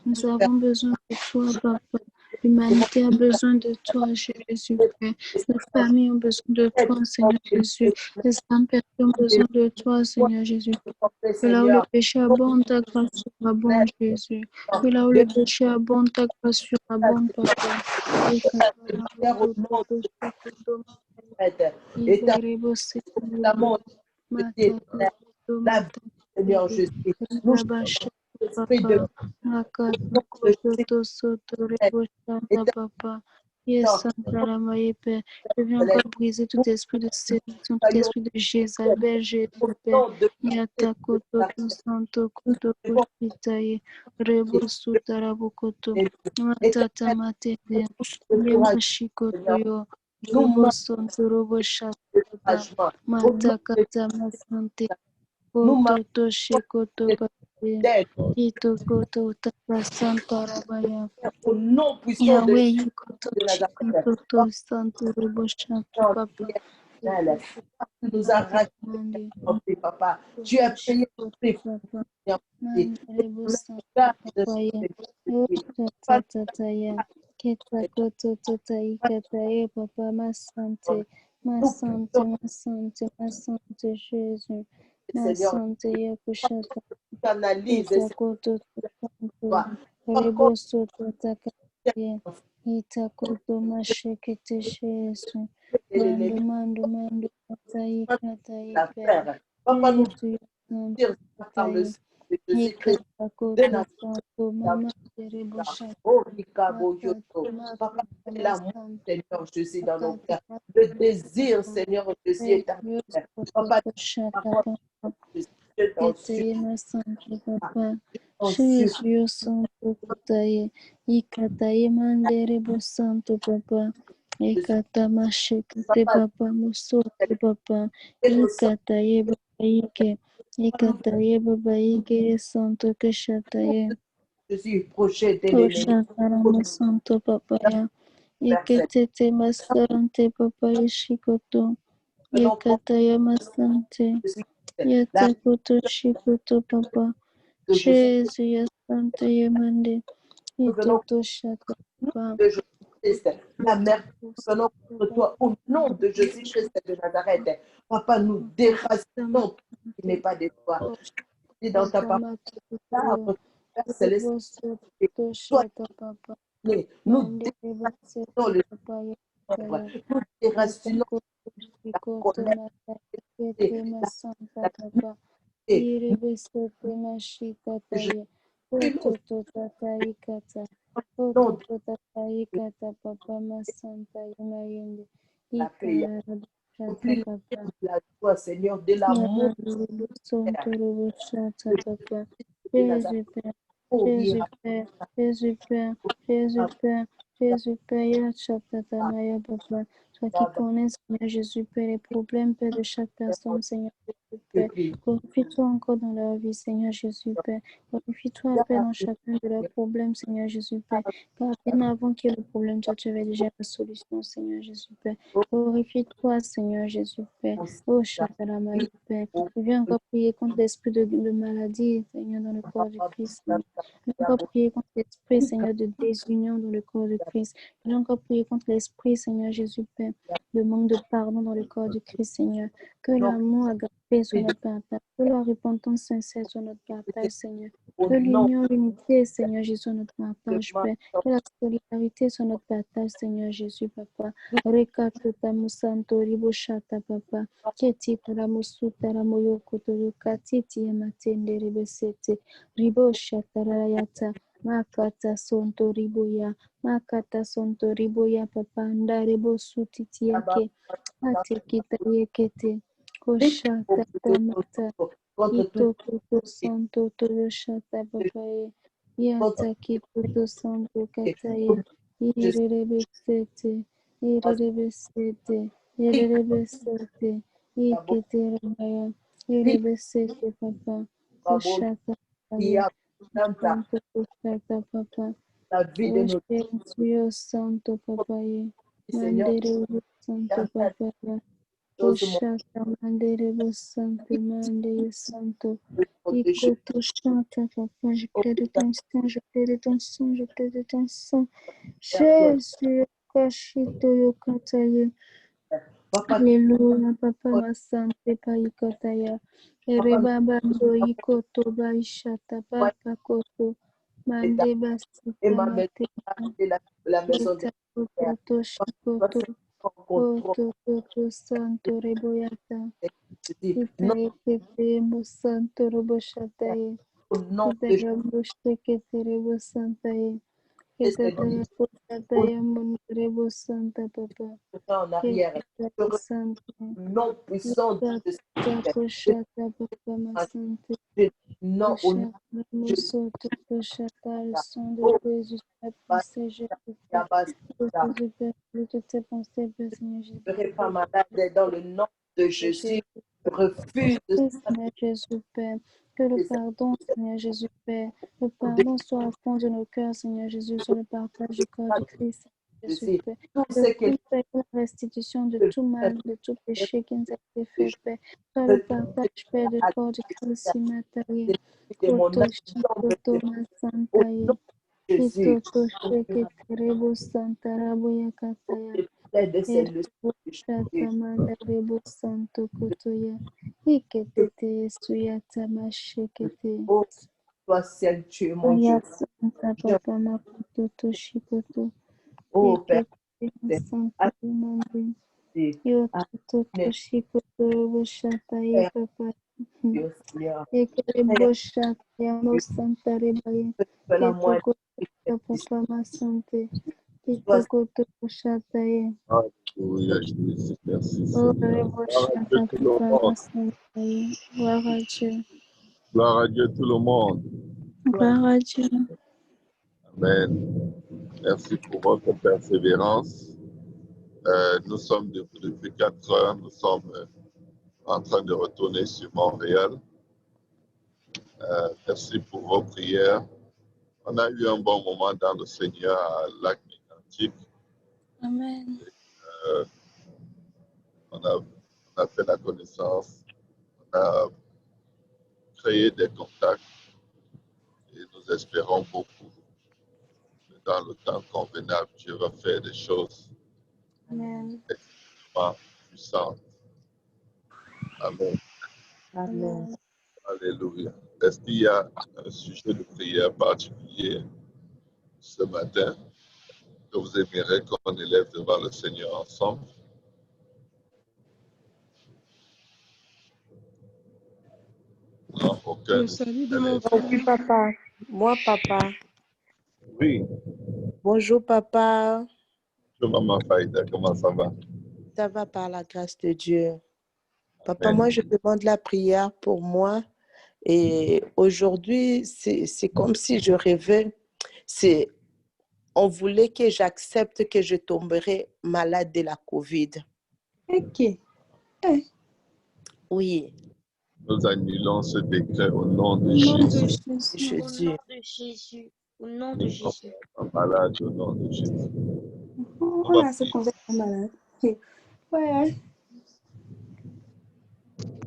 [SPEAKER 1] nous avons besoin de toi, Papa. L'humanité a besoin de toi, Jésus, Père. Les familles ont besoin de toi, Seigneur Jésus. Les âmes perdues ont besoin de toi, Seigneur Jésus. Que là où le péché abonde, ta grâce surabonde, Jésus. Que là où le péché abonde, ta grâce surabonde, Papa.
[SPEAKER 4] Seigneur Jésus, nous
[SPEAKER 1] je viens encore briser tout esprit de séduction, tout esprit de Jézabel, Jésus, Père. Yatakoto, Santo, Koto, Koshitaye, Rebo, Sutarabokoto, Matata, Matete, Yemashikoto, Yo, Rebo, Santo, Robo, Shata, Matakata, Masante, Koto, Shikoto, Pate, Itokoto, Tata, Santa, Rabaya, Yahweh, Yikoto, Shikoto, Santo, Robo, Shata, Papa.
[SPEAKER 4] Tu nous as racheté, Papa. Tu as payé pour tes
[SPEAKER 1] Papa, ma santé, ma santé, ma santé, ma santé, Jésus, ma santé, Yakushata, Itakoto, Reboso, Takaya, Itakoto, Mashekete, Jésus, Mando, Tatai, Tatai,
[SPEAKER 4] Papa, nous
[SPEAKER 1] Jésus,
[SPEAKER 4] dire par le sang de Jésus-Christ de Nazareth. Oh, Papa, l'amour, Seigneur Jésus, dans nos cœurs. Le désir, Seigneur Jésus, est arrivé. Papa,
[SPEAKER 1] Jésus, Santo, Kataye, Ikataye, Mandere, Santo, Papa. Ikata mashekete papa musote papa. Ikataye baba ike. Ikataye baba ike santo keshataye. Oshatara musanto papa ya. Iketete masarante papa ishikoto. Ikataye masante. Yatakoto shikoto papa. Jésus yasante yemande. Itoto shata papa.
[SPEAKER 4] La mère, nous venons contre toi au nom de Jésus-Christ de Nazareth. Papa, nous déracinons tout ce qui n'est pas de toi. Et dans ta parole, notre Père Céleste, nous déracinons le nous déracinons la colère, la joie, Seigneur, de l'amour.
[SPEAKER 1] Jésus Père, Jésus Père, Jésus Père, Jésus Père, Jésus Père, Yachatata Maya Papa, toi qui connais, Seigneur Jésus, Père, les problèmes, Père, de chaque personne, Seigneur Jésus, Père. Glorifie-toi encore dans leur vie, Seigneur Jésus, Père. Glorifie-toi, Père, dans chacun de leurs problèmes, Seigneur Jésus, Père. Car bien avant qu'il y ait le problème, toi, tu avais déjà la solution, Seigneur Jésus, Père. Glorifie-toi, Seigneur Jésus, Père. Oh, Chakaramari, Père. Je viens encore prier contre l'esprit de maladie, Seigneur, dans le corps du Christ. Seigneur. Je viens encore prier contre l'esprit, Seigneur, de désunion dans le corps du Christ. Je viens encore prier contre l'esprit, Seigneur Jésus, Père, de manque de pardon dans le corps du Christ, Seigneur. Que l'amour agapé soit notre partage, que la repentance sincère soit notre partage, Seigneur. Que l'union, l'unité, Seigneur Jésus, soit notre partage, Père. Que la solidarité soit notre partage, Seigneur Jésus, Papa. Rekatuta musanto riboshata, Papa. Keti karamusuta ramoyoko torokati tiamatende rebesete. Riboshata rayata. Makata sonto riboya. Makata sonto riboya, Papa. Ndarebo sutiti yake. Atekita yekete. Koshata tamata. Ito kuto santo toroshata, Papa. Yata kito santo kataye. Irerebesete. Irerebesete. Irerebesete. Ikete rabaya. Irerebesete, Papa. Koshata rabaya. Santo Koshata, Papa.
[SPEAKER 4] La vie de nos
[SPEAKER 1] Oshé santo, Papa.
[SPEAKER 4] Seigneur,
[SPEAKER 1] Mandere santo, Papa. Oshata mandere santo, mandere santo. Ikoto chanta, Papa. Je plaide ton sang, je plaide ton sang, je plaide ton sang. Jésus, Kashito Yokataye. Alléluia, Papa, ma santé, Paikotaya. Erebabando Ikoto Baishata, Papa Koto. Mande
[SPEAKER 4] et
[SPEAKER 1] Basita
[SPEAKER 4] ma maison,
[SPEAKER 1] Mateka.
[SPEAKER 4] la maison
[SPEAKER 1] Kita
[SPEAKER 4] de
[SPEAKER 1] Koto Shikoto. Koto Koto Santo Reboyata. Kita
[SPEAKER 4] non,
[SPEAKER 1] Ekete Mo Santo Roboshataye.
[SPEAKER 4] au nom
[SPEAKER 1] Kita
[SPEAKER 4] de Jésus,
[SPEAKER 1] Raboshekete Rebo Santaye. Kita
[SPEAKER 4] Seigneur,
[SPEAKER 1] Koshataye Mon Rebo Santa, Papa.
[SPEAKER 4] en arrière. Je
[SPEAKER 1] Kita Santo.
[SPEAKER 4] nom puissant de ce
[SPEAKER 1] Koshata, Papa, ma santé.
[SPEAKER 4] non au nom
[SPEAKER 1] Koshata, Mosoto, Koshata, le sang de
[SPEAKER 4] oh,
[SPEAKER 1] Jésus, la pensée, Jésus, Père. Jésus, Père, toutes tes pensées, Père, Seigneur Jésus.
[SPEAKER 4] je ne serai pas malade dans le nom de Jésus. Je refuse de
[SPEAKER 1] Seigneur Jésus, Père. Que le pardon, Seigneur Jésus, Père. Le pardon soit au fond de nos cœurs, Seigneur Jésus, sur le partage du corps du Christ, Seigneur Jésus, Père.
[SPEAKER 4] tout
[SPEAKER 1] Je
[SPEAKER 4] ce qu'il
[SPEAKER 1] prie, Père, la restitution de tout mal, de tout péché qui nous a été fait, Père. Soit le partage, Père, du corps du Christ, Imataye.
[SPEAKER 4] de mon
[SPEAKER 1] Koto Shikoto Masantaye.
[SPEAKER 4] Jésus.
[SPEAKER 1] Kitoko Sheke Terebo Santarabo Yakataya.
[SPEAKER 4] De ces leçons
[SPEAKER 1] Shata Mandarebo Santo Kotoya. Iketete Suyata Mashekete.
[SPEAKER 4] oh, toi seul tu es mon Dieu.
[SPEAKER 1] Santa Papa Makoto Toshikoto.
[SPEAKER 4] Oh Père,
[SPEAKER 1] Ekete Santa Mandi.
[SPEAKER 4] c'est
[SPEAKER 1] Yoto Toshikoto Robo Shataye Papa.
[SPEAKER 4] Dieu Seigneur.
[SPEAKER 1] Ekerebo Shataye Mo Santa Rebaye.
[SPEAKER 4] Fais la moindre
[SPEAKER 1] Kitoko Papa Ma Sante.
[SPEAKER 4] toi
[SPEAKER 1] Kitoko Shataye.
[SPEAKER 2] Alléluia, Jésus. Merci,
[SPEAKER 1] Oh,
[SPEAKER 2] Seigneur.
[SPEAKER 1] Rebo
[SPEAKER 2] Gloire à Dieu,
[SPEAKER 1] Shata
[SPEAKER 2] tout le
[SPEAKER 1] Papa
[SPEAKER 2] monde.
[SPEAKER 1] Ma Sante. Gloire à Dieu.
[SPEAKER 2] Gloire à Dieu, tout le monde.
[SPEAKER 1] Gloire à Dieu.
[SPEAKER 2] Amen. Merci pour votre persévérance. Nous sommes depuis 4 heures, nous sommes en train de retourner sur Montréal. Merci pour vos prières. On a eu un bon moment dans le Seigneur à Lac-Mégantic.
[SPEAKER 1] Amen.
[SPEAKER 2] On a fait la connaissance, on a créé des contacts et nous espérons beaucoup. Dans le temps convenable, Dieu va faire des choses
[SPEAKER 1] Amen.
[SPEAKER 2] extrêmement puissantes. Amen.
[SPEAKER 4] Amen.
[SPEAKER 2] Alléluia. Est-ce qu'il y a un sujet de prière particulier ce matin que vous aimeriez qu'on élève devant le Seigneur ensemble? Non, aucun.
[SPEAKER 5] Le salut de mon
[SPEAKER 2] Allez.
[SPEAKER 5] frère.
[SPEAKER 4] Oui, papa. Moi, papa.
[SPEAKER 2] Oui.
[SPEAKER 4] Bonjour, papa.
[SPEAKER 2] Bonjour, Maman Faïda. Comment ça va?
[SPEAKER 4] Ça va par la grâce de Dieu. Papa,
[SPEAKER 2] Amen.
[SPEAKER 4] moi, je demande la prière pour moi. Et aujourd'hui, c'est comme si je rêvais. C'est on voulait que j'accepte que je tomberais malade de la COVID.
[SPEAKER 1] Ok. Eh,
[SPEAKER 4] Oui,
[SPEAKER 2] Nous annulons ce décret au nom de
[SPEAKER 1] au nom de
[SPEAKER 2] Jésus.
[SPEAKER 1] Jésus.
[SPEAKER 4] je
[SPEAKER 5] Au
[SPEAKER 4] dis.
[SPEAKER 5] nom de Jésus. Au nom de Jésus.
[SPEAKER 2] Un malade au nom de Jésus.
[SPEAKER 1] On a ce qu'on est malade. Ok. Ouais.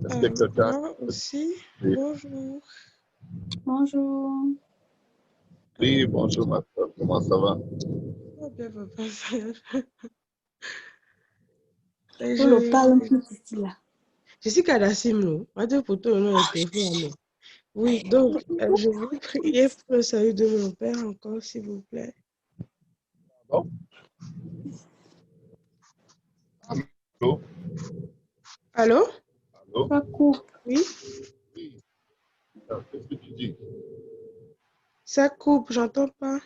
[SPEAKER 2] Est-ce que quelqu'un...
[SPEAKER 6] Moi aussi,
[SPEAKER 2] Oui.
[SPEAKER 6] bonjour.
[SPEAKER 1] Bonjour.
[SPEAKER 2] Oui, bonjour ma soeur, comment ça va?
[SPEAKER 6] Oh, bien, papa, ça va.
[SPEAKER 1] On le parle un peu ici là.
[SPEAKER 6] Je suis Kadassimlo. Madame Poto, non, le téléphone. Oui, donc, je voulais prier pour le salut de mon père encore, s'il vous plaît.
[SPEAKER 2] Bon. Allô?
[SPEAKER 6] Allô?
[SPEAKER 2] Allô?
[SPEAKER 1] Ça coupe.
[SPEAKER 6] Oui?
[SPEAKER 2] Oui. Qu'est-ce que tu dis?
[SPEAKER 6] Ça coupe, j'entends pas.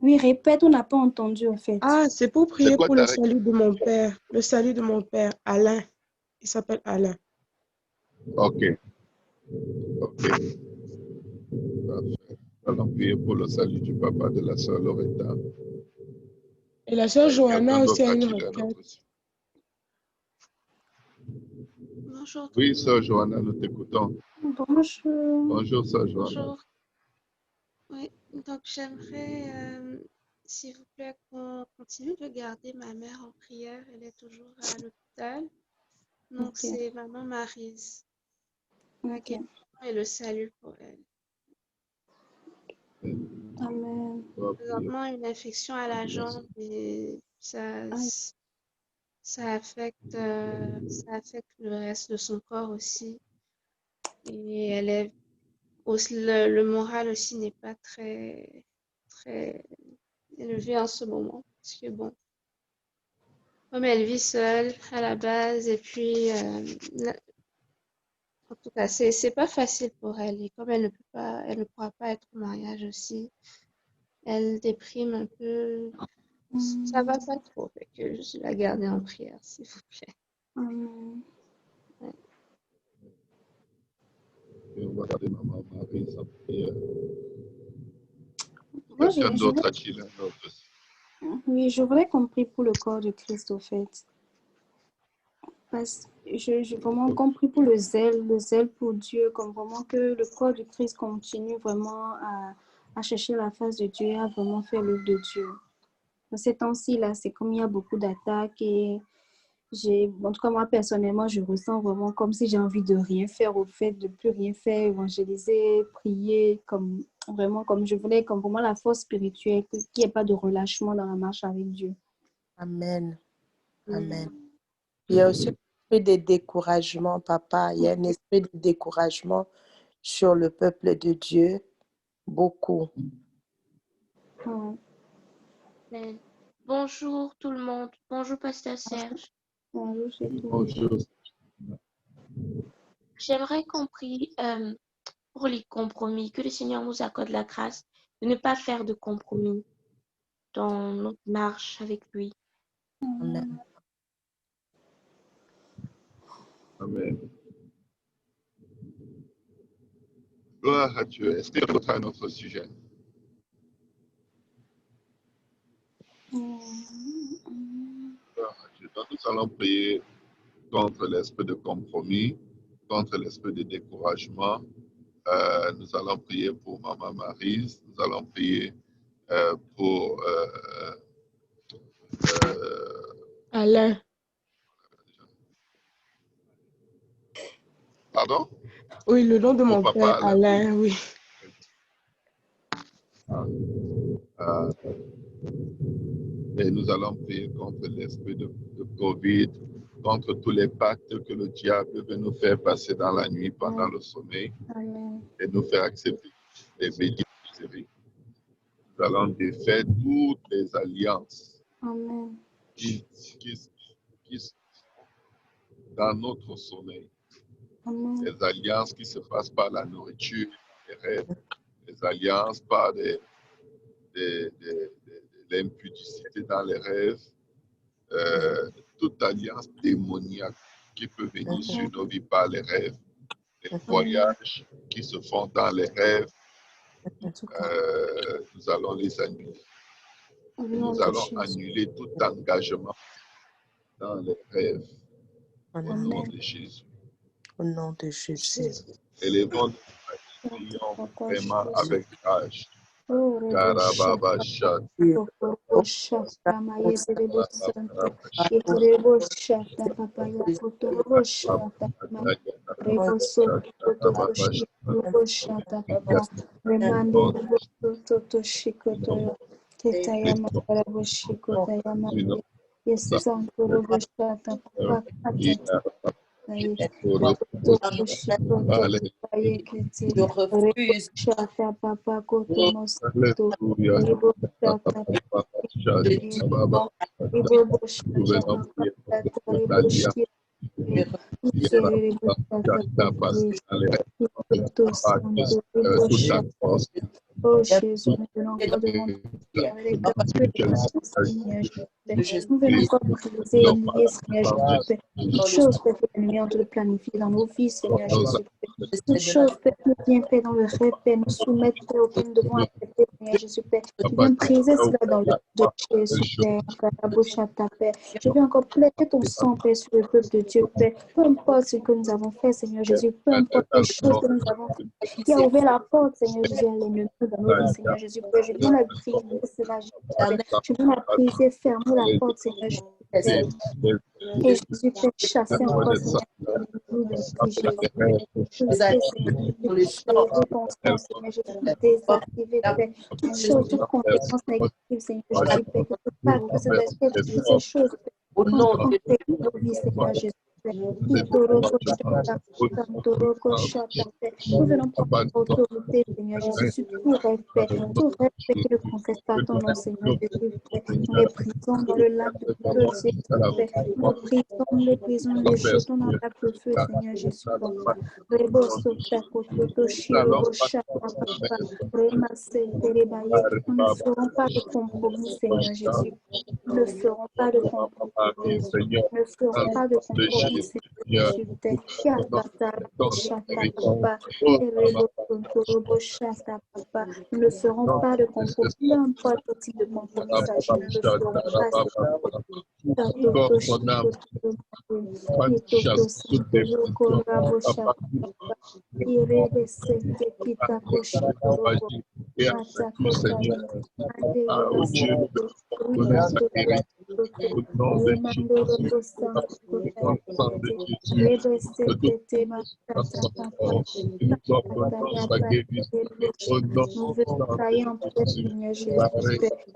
[SPEAKER 1] Oui, répète, on n'a pas entendu en fait.
[SPEAKER 6] Ah, c'est pour prier
[SPEAKER 2] quoi
[SPEAKER 6] pour
[SPEAKER 2] ta
[SPEAKER 6] le salut de mon père. Le salut de mon père, Alain. Il s'appelle Alain.
[SPEAKER 2] Ok. Ok. Parfait. Allons prier pour le salut du papa de la sœur Loretta.
[SPEAKER 6] Et la sœur Johanna
[SPEAKER 2] Quelqu'un
[SPEAKER 6] aussi
[SPEAKER 2] d'autre
[SPEAKER 6] a
[SPEAKER 2] à
[SPEAKER 6] une
[SPEAKER 2] qui la
[SPEAKER 6] requête.
[SPEAKER 2] note?
[SPEAKER 5] Bonjour.
[SPEAKER 2] Oui, sœur Johanna, nous t'écoutons.
[SPEAKER 1] Bonjour.
[SPEAKER 2] Bonjour, sœur Johanna.
[SPEAKER 5] Bonjour. Oui, donc j'aimerais, s'il vous plaît, qu'on continue de garder ma mère en prière. Elle est toujours à l'hôpital. Donc,
[SPEAKER 1] Ok.
[SPEAKER 5] c'est maman Maryse. La
[SPEAKER 1] Ok.
[SPEAKER 5] guérison et le salut pour elle.
[SPEAKER 1] Amen.
[SPEAKER 5] Présentement, une infection à la jambe et ça affecte le reste de son corps aussi. Et elle est aussi, le moral aussi n'est pas très, très élevé en ce moment. Parce que bon, comme elle vit seule à la base, et puis en tout cas, c'est pas facile pour elle. Et comme elle ne pourra pas être au mariage aussi, elle déprime un peu. Ça va pas trop, fait que je la garder en prière, s'il vous plaît.
[SPEAKER 1] Amen.
[SPEAKER 2] Et on va garder maman Marie en prière.
[SPEAKER 1] Moi,
[SPEAKER 2] Quelqu'un
[SPEAKER 1] je
[SPEAKER 2] d'autre à qui la note aussi?
[SPEAKER 1] oui, je voudrais qu'on prie pour le corps de Christ, au fait. Parce que j'ai vraiment compris pour le zèle pour Dieu, comme vraiment que le corps de Christ continue vraiment à chercher la face de Dieu et à vraiment faire l'œuvre de Dieu. Dans ces temps-ci, là, c'est comme il y a beaucoup d'attaques et en tout cas, moi, personnellement, je ressens vraiment comme si j'ai envie de rien faire, au fait, de plus rien faire, évangéliser, prier, vraiment, comme je voulais, comme vraiment la force spirituelle, qu'il n'y ait pas de relâchement dans la marche avec Dieu.
[SPEAKER 4] Amen. Amen. Il y a aussi un esprit de découragement, papa. Il y a un esprit de découragement sur le peuple de Dieu. Beaucoup.
[SPEAKER 5] Amen. Bonjour tout le monde. Bonjour Pasteur Serge.
[SPEAKER 1] Bonjour, c'est tout.
[SPEAKER 2] Bonjour.
[SPEAKER 5] J'aimerais qu'on prie pour les compromis, que le Seigneur nous accorde la grâce de ne pas faire de compromis dans notre marche avec lui.
[SPEAKER 4] Amen.
[SPEAKER 2] Amen. Gloire à Dieu. Est-ce qu'il y a d'autres à notre sujet? Gloire à Dieu. Donc, nous allons prier contre l'esprit de compromis, contre l'esprit de découragement. Nous allons prier pour Maman Maryse. Nous allons prier pour
[SPEAKER 6] Alain.
[SPEAKER 2] pardon?
[SPEAKER 6] Oui, le nom de mon
[SPEAKER 2] papa
[SPEAKER 6] père,
[SPEAKER 2] Alain.
[SPEAKER 6] Alain, oui.
[SPEAKER 2] Et nous allons prier contre l'esprit de Covid, contre tous les pactes que le diable veut nous faire passer dans la nuit pendant le sommeil
[SPEAKER 1] Amen.
[SPEAKER 2] et nous faire accepter les bénédictions. Nous allons défaire toutes les alliances
[SPEAKER 1] Amen.
[SPEAKER 2] qui sont dans notre sommeil.
[SPEAKER 1] Amen.
[SPEAKER 2] Les alliances qui se passent par la nourriture, les rêves, les alliances par l'impudicité dans les rêves, toute alliance démoniaque qui peut venir sur nos vies par les rêves, les voyages qui se font dans les rêves, nous allons les annuler.
[SPEAKER 1] Au
[SPEAKER 2] Et
[SPEAKER 1] nom
[SPEAKER 2] nous
[SPEAKER 1] de
[SPEAKER 2] allons
[SPEAKER 1] Jésus.
[SPEAKER 2] annuler tout engagement dans les rêves. Au
[SPEAKER 4] Amen.
[SPEAKER 2] nom de Jésus.
[SPEAKER 4] Au nom de Jésus.
[SPEAKER 2] Élevons-nous, prions vraiment avec courage.
[SPEAKER 1] Oh,
[SPEAKER 2] Karababa Shat.
[SPEAKER 4] Je refuse.
[SPEAKER 1] Oh Jésus, nous venons encore devant toi avec un peu de Seigneur. Nous venons encore briser et nier, Seigneur Jésus. Toute chose peut être l'ennemi en train de planifier dans nos vies, Seigneur Jésus. Toute chose peut être bien fait dans le rêve, Père, nous soumettre auquel nous devons accepter, Seigneur Jésus, Père. Je viens briser cela dans le nom de Jésus, Père. Je viens encore plaider ton sang, Père, sur le peuple de Dieu, Père. Peu importe ce que nous avons fait, Seigneur Jésus, peu importe les choses que nous avons fait, qui a ouvert la porte, Seigneur Jésus, à l'ennemi dans nos vies, Seigneur Jésus, Père. Je viens la briser, cela, je viens la briser, fermer la porte, Seigneur Jésus, Père. Et Jésus peut chasser encore, Seigneur, nous de Jésus. Je sais, Seigneur, ton sang, Seigneur Jésus, désactiver, Père. Toute chose, toute compétence négative, Seigneur Jésus, Père, que toutes ces choses,
[SPEAKER 4] Au nom de
[SPEAKER 1] nos vies, Seigneur Jésus. Nous venons prendre autorité, Seigneur Jésus, sur tout respect qui ne confesse pas ton nom, Seigneur Jésus. Nous les brisons dans le lac de feu, Seigneur. Nous les brisons, nous les jetons dans le lac de feu, Seigneur Jésus. Nous ne ferons pas de compromis, Seigneur Jésus. Nous ne ferons pas de compromis. Nous ne ferons pas de compromis, Seigneur Jésus. Nous ne ferons pas de compromis. Peu importe quel type de compromis s'agit, nous ne ferons pas. Nous venons tailler en pied, Seigneur Jésus,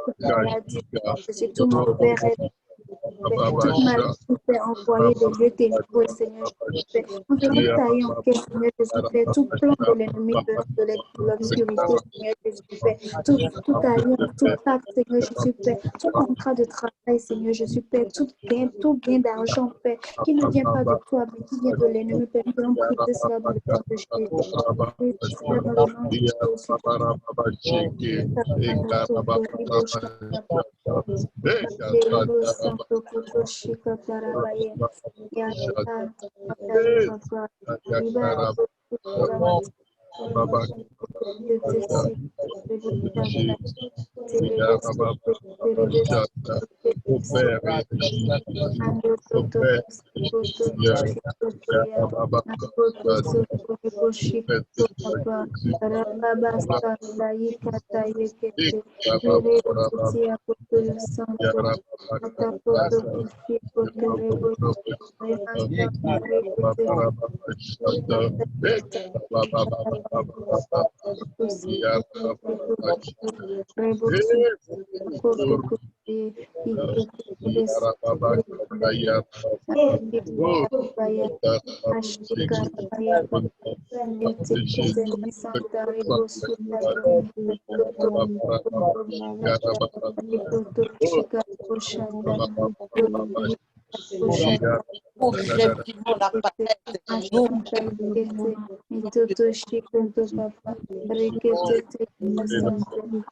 [SPEAKER 1] toute maladie, Jésus, tout mauvais rêve, toute maladie fait envoyer des lieux ténébreux, Seigneur Jésus. Nous venons tailler en pied, Seigneur Jésus, tout plan de l'ennemi de l'obscurité, Seigneur Jésus, tout alliance, tout pacte, Seigneur Jésus, tout contrat de travail, Seigneur Jésus, tout gain d'argent, Père, qui ne vient pas de toi, mais qui vient de l'ennemi, Père. Nous venons briser cela dans le nom de Jésus. Briser cela dans le nom de Jésus.
[SPEAKER 4] Effectivement, la palette. Nous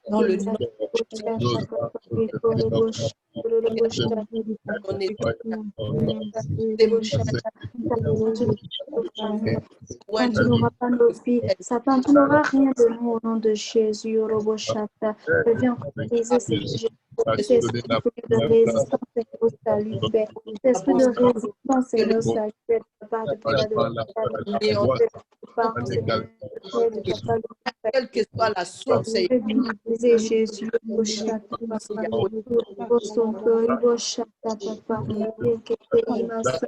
[SPEAKER 4] dans le nom
[SPEAKER 1] Quand tu n'auras pas nos vies, Satan, tu n'auras rien de nous au nom de Jésus. Je viens encore briser, Cet esprit de résistance, Seigneur, au salut, Père. Cet esprit de résistance, Seigneur, au salut, Père, de la part de papa, de parents, Seigneur, de papa,
[SPEAKER 4] quelle que soit la source, Seigneur.
[SPEAKER 1] Jésus, au chata, papa, au sonto, au chata, papa, et que te imasa,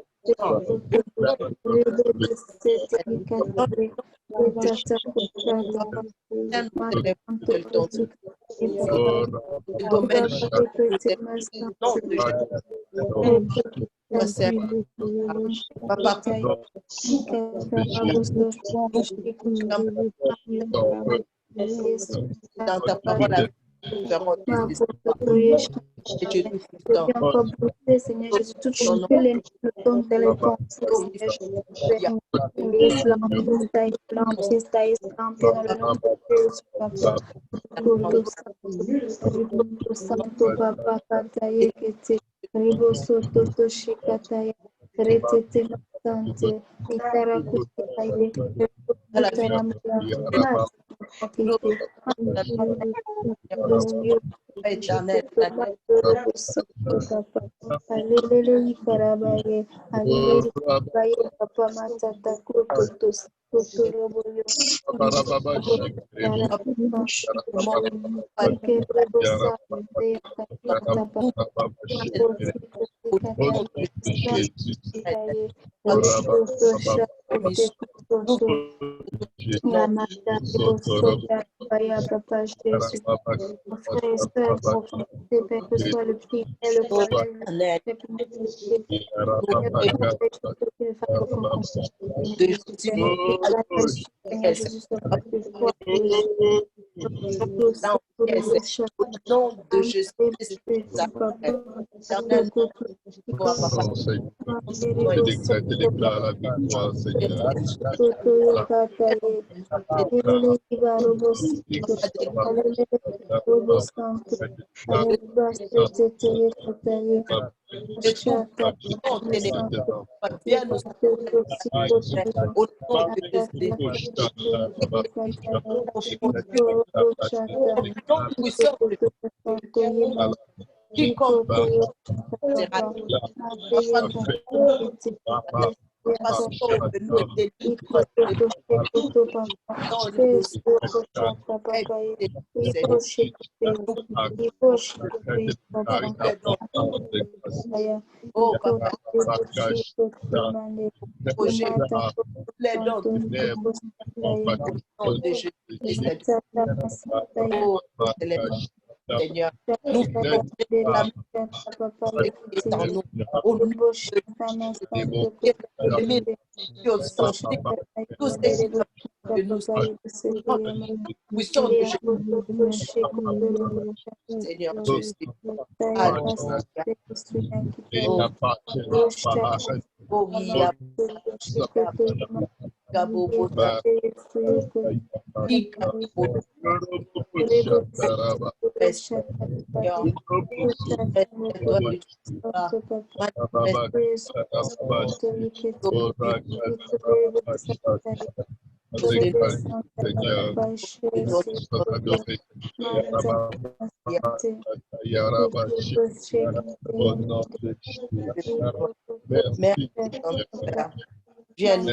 [SPEAKER 4] Dans ta parole,
[SPEAKER 1] encore briser, Seigneur Jésus, tout changer les noms de les pensées, Seigneur Jésus. L'empire dans le nom de Jésus, Papa. Ribo Santo Papa Kataya Kete, Ribo Soto Toshi Kataya, Retete Masante, Itara Kutaya, Itara Maya,
[SPEAKER 4] éternel,
[SPEAKER 1] Alele Ikarabaye, Alele Baye Papa Matata Kutotos, Kutoroboyo, que soit le prix et le
[SPEAKER 4] nom de Jésus, Seigneur, nous viens nous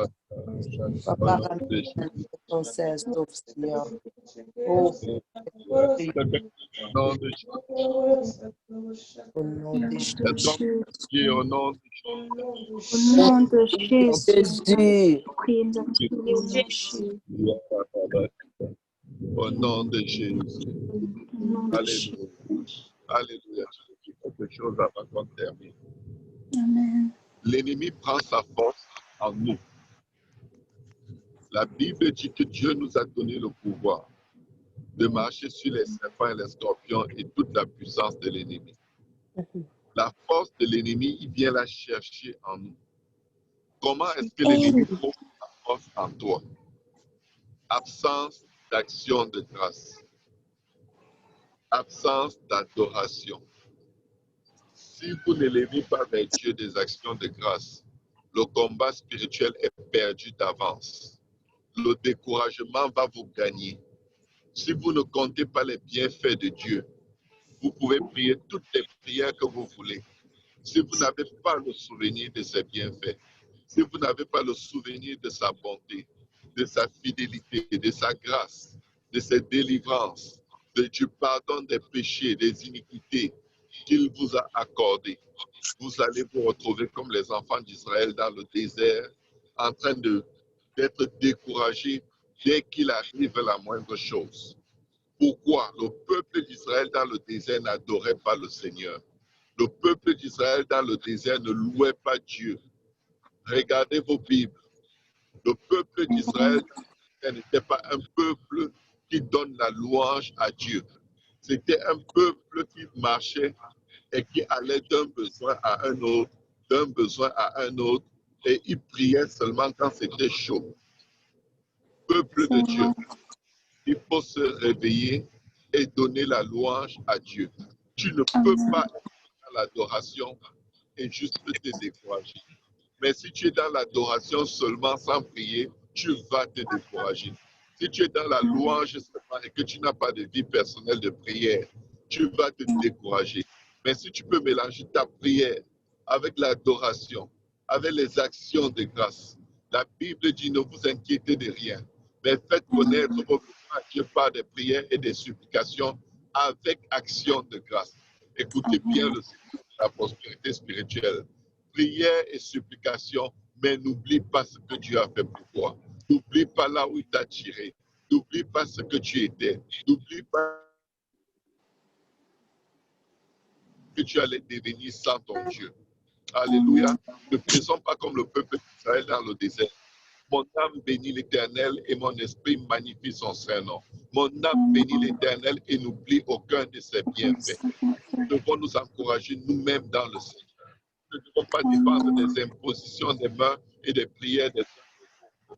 [SPEAKER 4] Seigneur. Oh, au nom de Jésus.
[SPEAKER 1] Au nom de Jésus.
[SPEAKER 2] Au nom de Jésus. Alléluia. Alléluia. Quelque chose avant qu'on termine.
[SPEAKER 1] Amen.
[SPEAKER 2] L'ennemi prend sa force en nous. La Bible dit que Dieu nous a donné le pouvoir de marcher sur les serpents et les scorpions et toute la puissance de l'ennemi. La force de l'ennemi, il vient la chercher en nous. Comment est-ce que l'ennemi trouve la force en toi? Absence d'action de grâce. Absence d'adoration. Si vous n'élevez pas vers Dieu des actions de grâce, le combat spirituel est perdu d'avance. Le découragement va vous gagner. Si vous ne comptez pas les bienfaits de Dieu, vous pouvez prier toutes les prières que vous voulez. Si vous n'avez pas le souvenir de ses bienfaits, si vous n'avez pas le souvenir de sa bonté, de sa fidélité, de sa grâce, de ses délivrances, du pardon des péchés, des iniquités qu'il vous a accordés, vous allez vous retrouver comme les enfants d'Israël dans le désert, en train d'être découragés dès qu'il arrive la moindre chose. Pourquoi le peuple d'Israël dans le désert n'adorait pas le Seigneur? Le peuple d'Israël dans le désert ne louait pas Dieu. Regardez vos Bibles. Le peuple d'Israël n'était pas un peuple qui donne la louange à Dieu. C'était un peuple qui marchait et qui allait d'un besoin à un autre, d'un besoin à un autre, et il priait seulement quand c'était chaud. Peuple de Dieu, il faut se réveiller et donner la louange à Dieu. Tu ne peux pas être dans l'adoration et juste te décourager. Mais si tu es dans l'adoration seulement sans prier, tu vas te décourager. Si tu es dans la louange seulement et que tu n'as pas de vie personnelle de prière, tu vas te décourager. Mais si tu peux mélanger ta prière avec l'adoration, avec les actions de grâce, la Bible dit ne vous inquiétez de rien, mais faites connaître vos besoins à Dieu par des prières et des supplications avec action de grâce. Écoutez bien le secret de la prospérité spirituelle. Prière et supplication, mais n'oublie pas ce que Dieu a fait pour toi. N'oublie pas là où il t'a tiré. N'oublie pas ce que tu étais. N'oublie pas que tu allais devenir sans ton Dieu. Alléluia. Ne faisons pas comme le peuple d'Israël dans le désert. Mon âme bénit l'Éternel et mon esprit magnifie son Saint-Nom. Mon âme bénit l'Éternel et n'oublie aucun de ses bienfaits. Nous devons nous encourager nous-mêmes dans le Seigneur. Nous ne devons pas dépendre des impositions des mains et des prières des uns.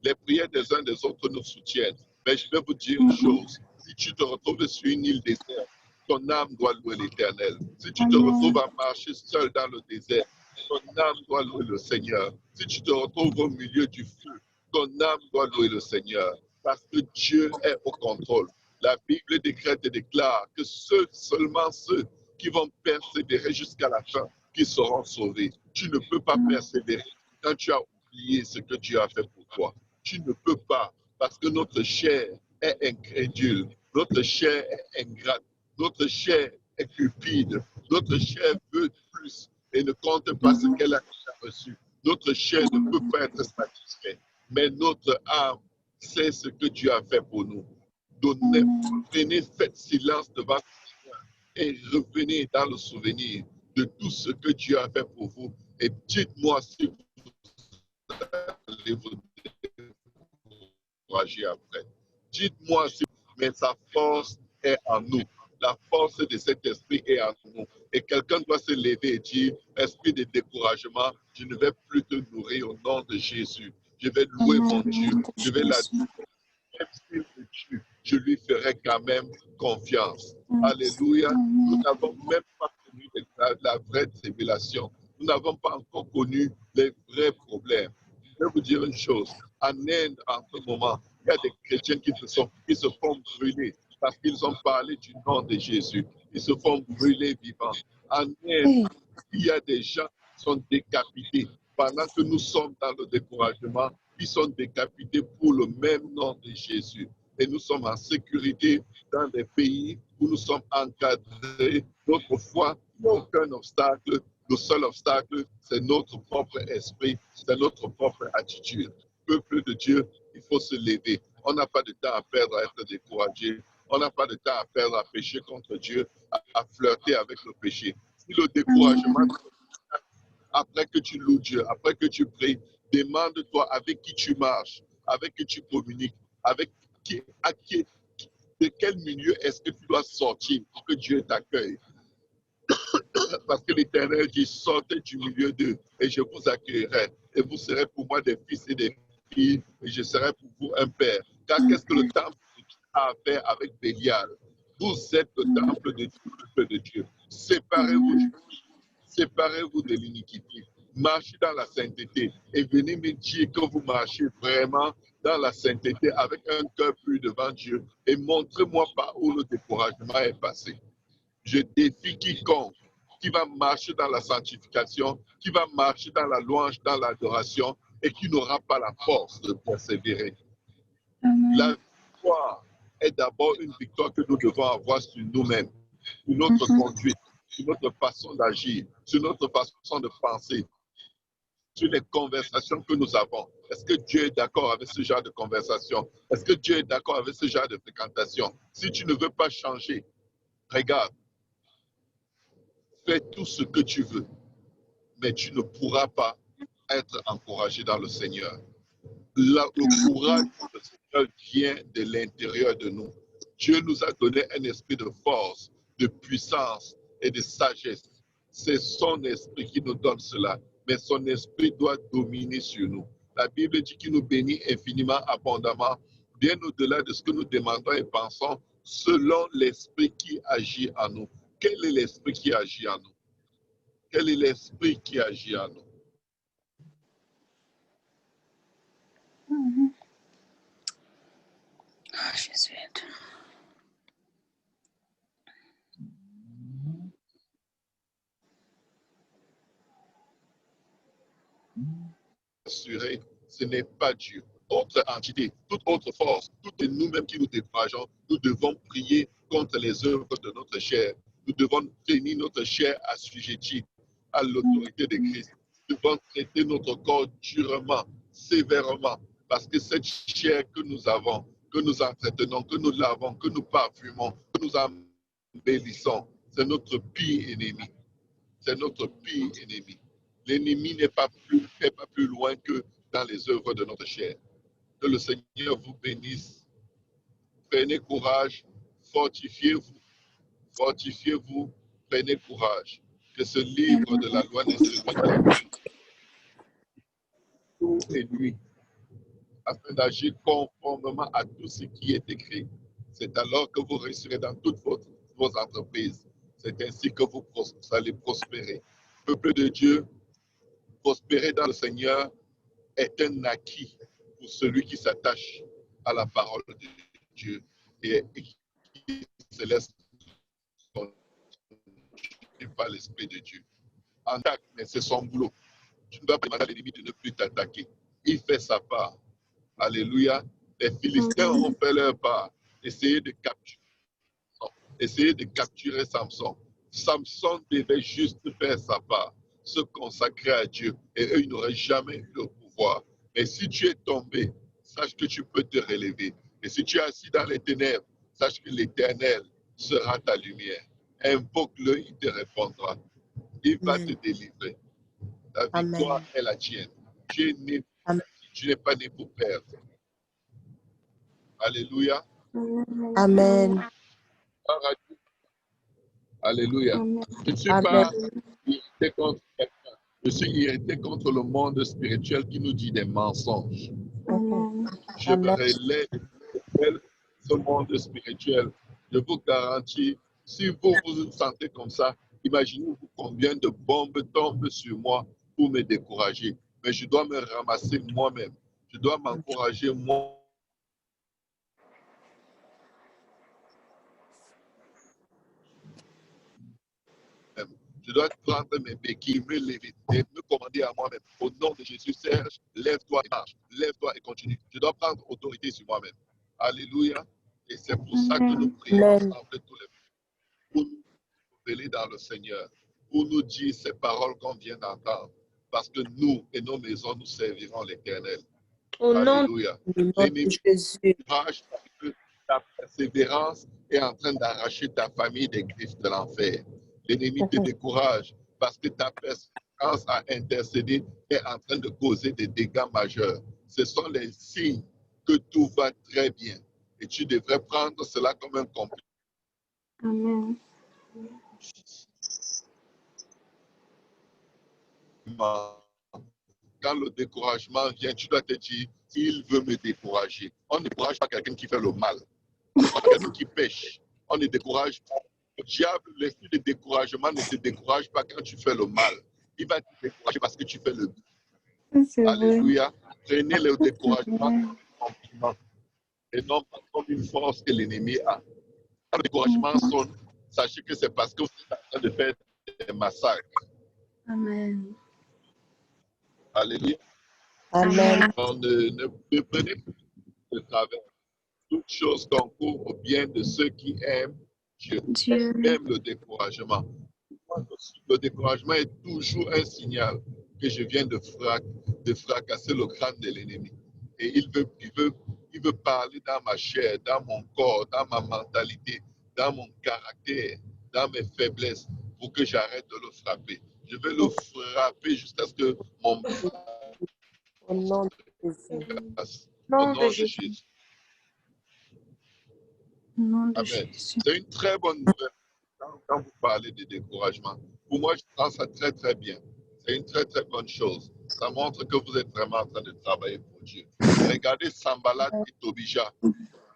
[SPEAKER 2] Les prières des uns des autres nous soutiennent. Mais je vais vous dire une chose. Si tu te retrouves sur une île déserte, ton âme doit louer l'Éternel. Si tu te retrouves à marcher seul dans le désert, ton âme doit louer le Seigneur. Si tu te retrouves au milieu du feu, ton âme doit louer le Seigneur. Parce que Dieu est au contrôle. La Bible décrète et déclare que seulement ceux qui vont persévérer jusqu'à la fin, qui seront sauvés. Tu ne peux pas persévérer quand tu as oublié ce que Dieu a fait pour toi. Tu ne peux pas, parce que notre chair est incrédule, notre chair est ingrate, notre chair est cupide, notre chair veut plus et ne compte pas ce qu'elle a reçu. Notre chair ne peut pas être satisfaite, mais notre âme sait ce que Dieu a fait pour nous. Donnez, venez, faites silence devant le Seigneur et revenez dans le souvenir de tout ce que Dieu a fait pour vous. Et dites-moi si vous allez vous décourager après. Dites-moi si, mais sa force est en nous. La force de cet esprit est en nous. Et quelqu'un doit se lever et dire, esprit de découragement, je ne vais plus te nourrir au nom de Jésus. Je vais louer mon Dieu. Je vais l'adorer. Même s'il me tue, je lui ferai quand même confiance. Alléluia. Nous n'avons même pas connu la vraie révélation. Nous n'avons pas encore connu les vrais problèmes. Je vais vous dire une chose. En Inde, en ce moment, il y a des chrétiens qui se font brûler parce qu'ils ont parlé du nom de Jésus. Ils se font brûler vivants. En Inde, il y a des gens qui sont décapités pendant que nous sommes dans le découragement. Ils sont décapités pour le même nom de Jésus. Et nous sommes en sécurité dans des pays où nous sommes encadrés. Notre foi, il n'y a aucun obstacle. Le seul obstacle, c'est notre propre esprit, c'est notre propre attitude. Peuple de Dieu, il faut se lever. On n'a pas de temps à perdre à être découragé. On n'a pas de temps à perdre à pécher contre Dieu, à flirter avec le péché. Si le découragement, après que tu loues Dieu, après que tu pries, demande-toi avec qui tu marches, avec qui tu communiques, avec qui, de quel milieu est-ce que tu dois sortir pour que Dieu t'accueille. Parce que l'Éternel dit, sortez du milieu d'eux et je vous accueillerai. Et vous serez pour moi des fils et des filles et je serai pour vous un père. Car qu'est-ce que le temple a à faire avec Bélial? Vous êtes le temple de Dieu. Séparez-vous. Séparez-vous de l'iniquité. Marchez dans la sainteté et venez me dire que vous marchez vraiment dans la sainteté avec un cœur pur devant Dieu et montrez-moi par où le découragement est passé. Je défie quiconque qui va marcher dans la sanctification, qui va marcher dans la louange, dans l'adoration et qui n'aura pas la force de persévérer. La victoire est d'abord une victoire que nous devons avoir sur nous-mêmes, sur notre conduite, sur notre façon d'agir, sur notre façon de penser, sur les conversations que nous avons. Est-ce que Dieu est d'accord avec ce genre de conversation? Est-ce que Dieu est d'accord avec ce genre de fréquentation? Si tu ne veux pas changer, regarde, fais tout ce que tu veux, mais tu ne pourras pas être encouragé dans le Seigneur. Le courage du Seigneur vient de l'intérieur de nous. Dieu nous a donné un esprit de force, de puissance et de sagesse. C'est son esprit qui nous donne cela, mais son esprit doit dominer sur nous. La Bible dit qu'il nous bénit infiniment, abondamment, bien au-delà de ce que nous demandons et pensons, selon l'esprit qui agit en nous. Quel est l'esprit qui agit en nous? Quel est l'esprit qui agit en nous?
[SPEAKER 1] Jésus.
[SPEAKER 2] Assuré, ce n'est pas Dieu. Autre entité, toute autre force, tout est nous-mêmes qui nous décourageons. Nous devons prier contre les œuvres de notre chair. Nous devons tenir notre chair assujettie à l'autorité de Christ. Nous devons traiter notre corps durement, sévèrement, parce que cette chair que nous avons, que nous entretenons, que nous lavons, que nous parfumons, que nous embellissons, c'est notre pire ennemi. C'est notre pire ennemi. L'ennemi n'est pas plus loin que dans les œuvres de notre chair. Que le Seigneur vous bénisse. Prenez courage, fortifiez-vous. Fortifiez-vous, prenez courage. Que ce livre de la loi ne se lit jour et nuit, afin d'agir conformément à tout ce qui est écrit. C'est alors que vous réussirez dans toutes vos entreprises. C'est ainsi que vous allez prospérer. Peuple de Dieu, prospérer dans le Seigneur est un acquis pour celui qui s'attache à la parole de Dieu et qui se laisse conduire par l'Esprit de Dieu. Attaque, mais c'est son boulot. Tu ne dois pas demander à l'ennemi de ne plus t'attaquer. Il fait sa part. Alléluia. Les Philistins ont fait leur part. Essayez de capturer Samson. Samson devait juste faire sa part, se consacrer à Dieu. Et eux, ils n'auraient jamais eu le pouvoir. Mais si tu es tombé, sache que tu peux te relever. Et si tu es assis dans les ténèbres, sache que l'Éternel sera ta lumière. Invoque-le, il te répondra. Il va te délivrer. La victoire est la tienne. Tu es né, tu n'es pas né pour perdre. Alléluia.
[SPEAKER 4] Amen.
[SPEAKER 2] Alléluia. Je ne suis pas irrité contre quelqu'un. Je suis irrité contre le monde spirituel qui nous dit des mensonges. Je me relève de ce monde spirituel. Je vous garantis, si vous vous sentez comme ça, imaginez-vous combien de bombes tombent sur moi pour me décourager. Mais je dois me ramasser moi-même. Je dois m'encourager moi. Je dois prendre mes béquilles, me lever et me commander à moi-même. Au nom de Jésus, Serge, lève-toi et marche. Lève-toi et continue. Je dois prendre autorité sur moi-même. Alléluia. Et c'est pour ça que nous prions ensemble tous les jours. Pour nous révéler dans le Seigneur. Pour nous dire ces paroles qu'on vient d'entendre. Parce que nous et nos maisons, nous servirons l'Éternel. Alléluia. L'ennemi, ta persévérance est en train d'arracher ta famille des griffes de l'enfer. L'ennemi te décourage parce que ta persévérance à intercéder est en train de causer des dégâts majeurs. Ce sont les signes que tout va très bien. Et tu devrais prendre cela comme un compliment.
[SPEAKER 1] Amen.
[SPEAKER 2] Quand le découragement vient, tu dois te dire, il veut me décourager. On ne décourage pas quelqu'un qui fait le mal. On ne décourage pas quelqu'un qui pêche. on ne décourage pas. Le diable, l'esprit de découragement ne te décourage pas quand tu fais le mal. Il va te décourager parce que tu fais le bien.
[SPEAKER 1] C'est vrai.
[SPEAKER 2] Alléluia. Prenez le
[SPEAKER 1] C'est
[SPEAKER 2] découragement
[SPEAKER 1] vrai.
[SPEAKER 2] comme un compliment et non pas comme une force que l'ennemi a. Quand le découragement sonne, sachez que c'est parce que vous êtes en train de faire des massacres.
[SPEAKER 1] Amen.
[SPEAKER 2] Alléluia.
[SPEAKER 4] Amen.
[SPEAKER 2] Donc, ne prenez plus de travers. Toutes choses concourent au bien de ceux qui aiment Dieu,
[SPEAKER 1] Dieu.
[SPEAKER 2] même le découragement. Le découragement est toujours un signal que je viens de fracasser le crâne de l'ennemi. Et il veut parler dans ma chair, dans mon corps, dans ma mentalité, dans mon caractère, dans mes faiblesses, pour que j'arrête de le frapper. Je vais le frapper jusqu'à ce que mon
[SPEAKER 4] Au nom de Jésus.
[SPEAKER 2] passe. Au
[SPEAKER 7] Nom
[SPEAKER 2] nom
[SPEAKER 7] de
[SPEAKER 2] de
[SPEAKER 7] Jésus.
[SPEAKER 2] Jésus.
[SPEAKER 1] Au nom de
[SPEAKER 2] Amen.
[SPEAKER 1] Jésus.
[SPEAKER 2] C'est une très bonne nouvelle quand vous parlez de découragement. Pour moi, je prends ça très, très bien. C'est une très, très bonne chose. Ça montre que vous êtes vraiment en train de travailler pour Dieu. Regardez Sambalat et Tobija. Le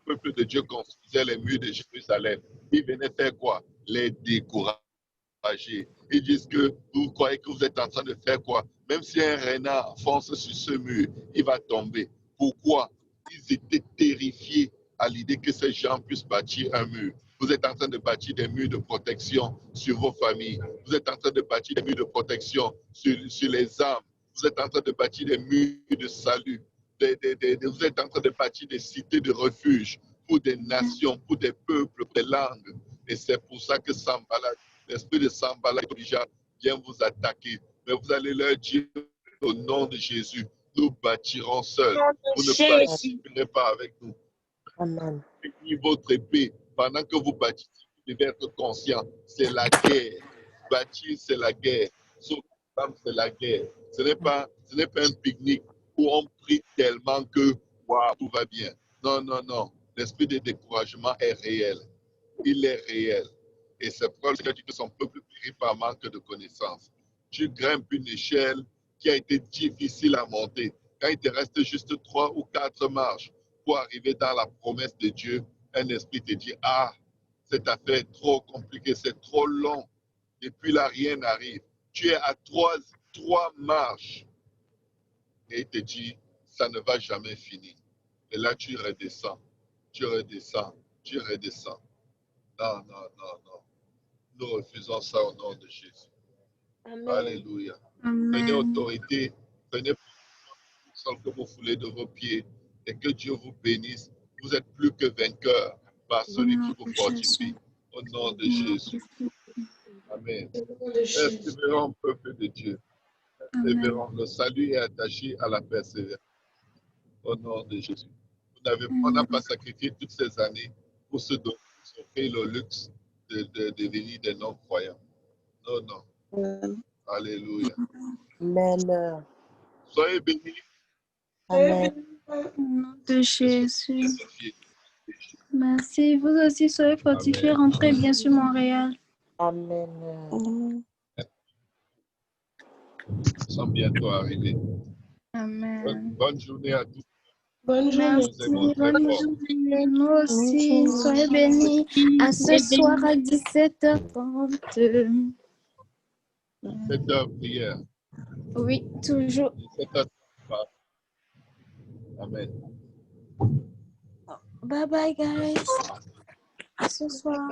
[SPEAKER 2] peuple de Dieu construisait les murs de Jérusalem. Ils venaient faire quoi? Les décourager. Ils disent que vous croyez que vous êtes en train de faire quoi? Même si un renard fonce sur ce mur, il va tomber. Pourquoi? Ils étaient terrifiés à l'idée que ces gens puissent bâtir un mur. Vous êtes en train de bâtir des murs de protection sur vos familles. Vous êtes en train de bâtir des murs de protection sur les âmes. Vous êtes en train de bâtir des murs de salut. Vous êtes en train de bâtir des cités de refuge pour des nations, pour des peuples, pour des langues. Et c'est pour ça que Sambalat, l'esprit de Sambalat vient vous attaquer. Mais vous allez leur dire au nom de Jésus, nous bâtirons seuls. Vous ne participerez pas avec nous.
[SPEAKER 4] Amen.
[SPEAKER 2] Prenez votre épée. Pendant que vous bâtissez, vous devez être conscient. C'est la guerre. Bâtir, c'est la guerre. Sauver les femmes, c'est la guerre. Ce n'est pas un pique-nique où on prie tellement que waouh, tout va bien. Non, non, non. L'esprit de découragement est réel. Il est réel. Et c'est pourquoi le Seigneur dit que son peuple périt par manque de connaissances. Tu grimpes une échelle qui a été difficile à monter. Quand il te reste juste 3 ou 4 marches pour arriver dans la promesse de Dieu, un esprit te dit, ah, cette affaire est trop compliquée, c'est trop long. Et puis là, rien n'arrive. Tu es à 3 marches. Et il te dit, ça ne va jamais finir. Et là, tu redescends. Tu redescends. Tu redescends. Non, non, non, non. Nous refusons ça au nom de Jésus.
[SPEAKER 7] Amen.
[SPEAKER 2] Alléluia.
[SPEAKER 1] Amen.
[SPEAKER 2] Prenez autorité. Prenez le que vous foulez de vos pieds. Et que Dieu vous bénisse. Vous êtes plus que vainqueurs par celui qui vous fortifie. Au nom de Jésus. Amen. Persévérons, peuple de Dieu. Persévérons. Le salut est attaché à la persévérance. Au nom de Jésus. On n'a pas sacrifié toutes ces années pour se donner, s'offrir le luxe de devenir des non-croyants. Non, non. Alléluia.
[SPEAKER 4] Amen.
[SPEAKER 2] Soyez bénis.
[SPEAKER 4] Amen.
[SPEAKER 1] Au nom de Jésus. Merci. Vous aussi, soyez fortifiés.
[SPEAKER 2] Amen.
[SPEAKER 1] Rentrez bien sur Montréal.
[SPEAKER 4] Amen.
[SPEAKER 7] Amen.
[SPEAKER 2] Nous sommes bientôt arrivés.
[SPEAKER 1] Amen.
[SPEAKER 2] Bonne journée à tous.
[SPEAKER 6] Bonne journée.
[SPEAKER 1] Merci.
[SPEAKER 2] Nous aimons très
[SPEAKER 1] Bonne
[SPEAKER 2] fort.
[SPEAKER 1] journée. Nous aussi, soyez bénis. À ce soir à 17h30.
[SPEAKER 2] 17h prière.
[SPEAKER 1] Oui, toujours.
[SPEAKER 2] 17h. Amen.
[SPEAKER 1] Bye bye, guys. À ce soir.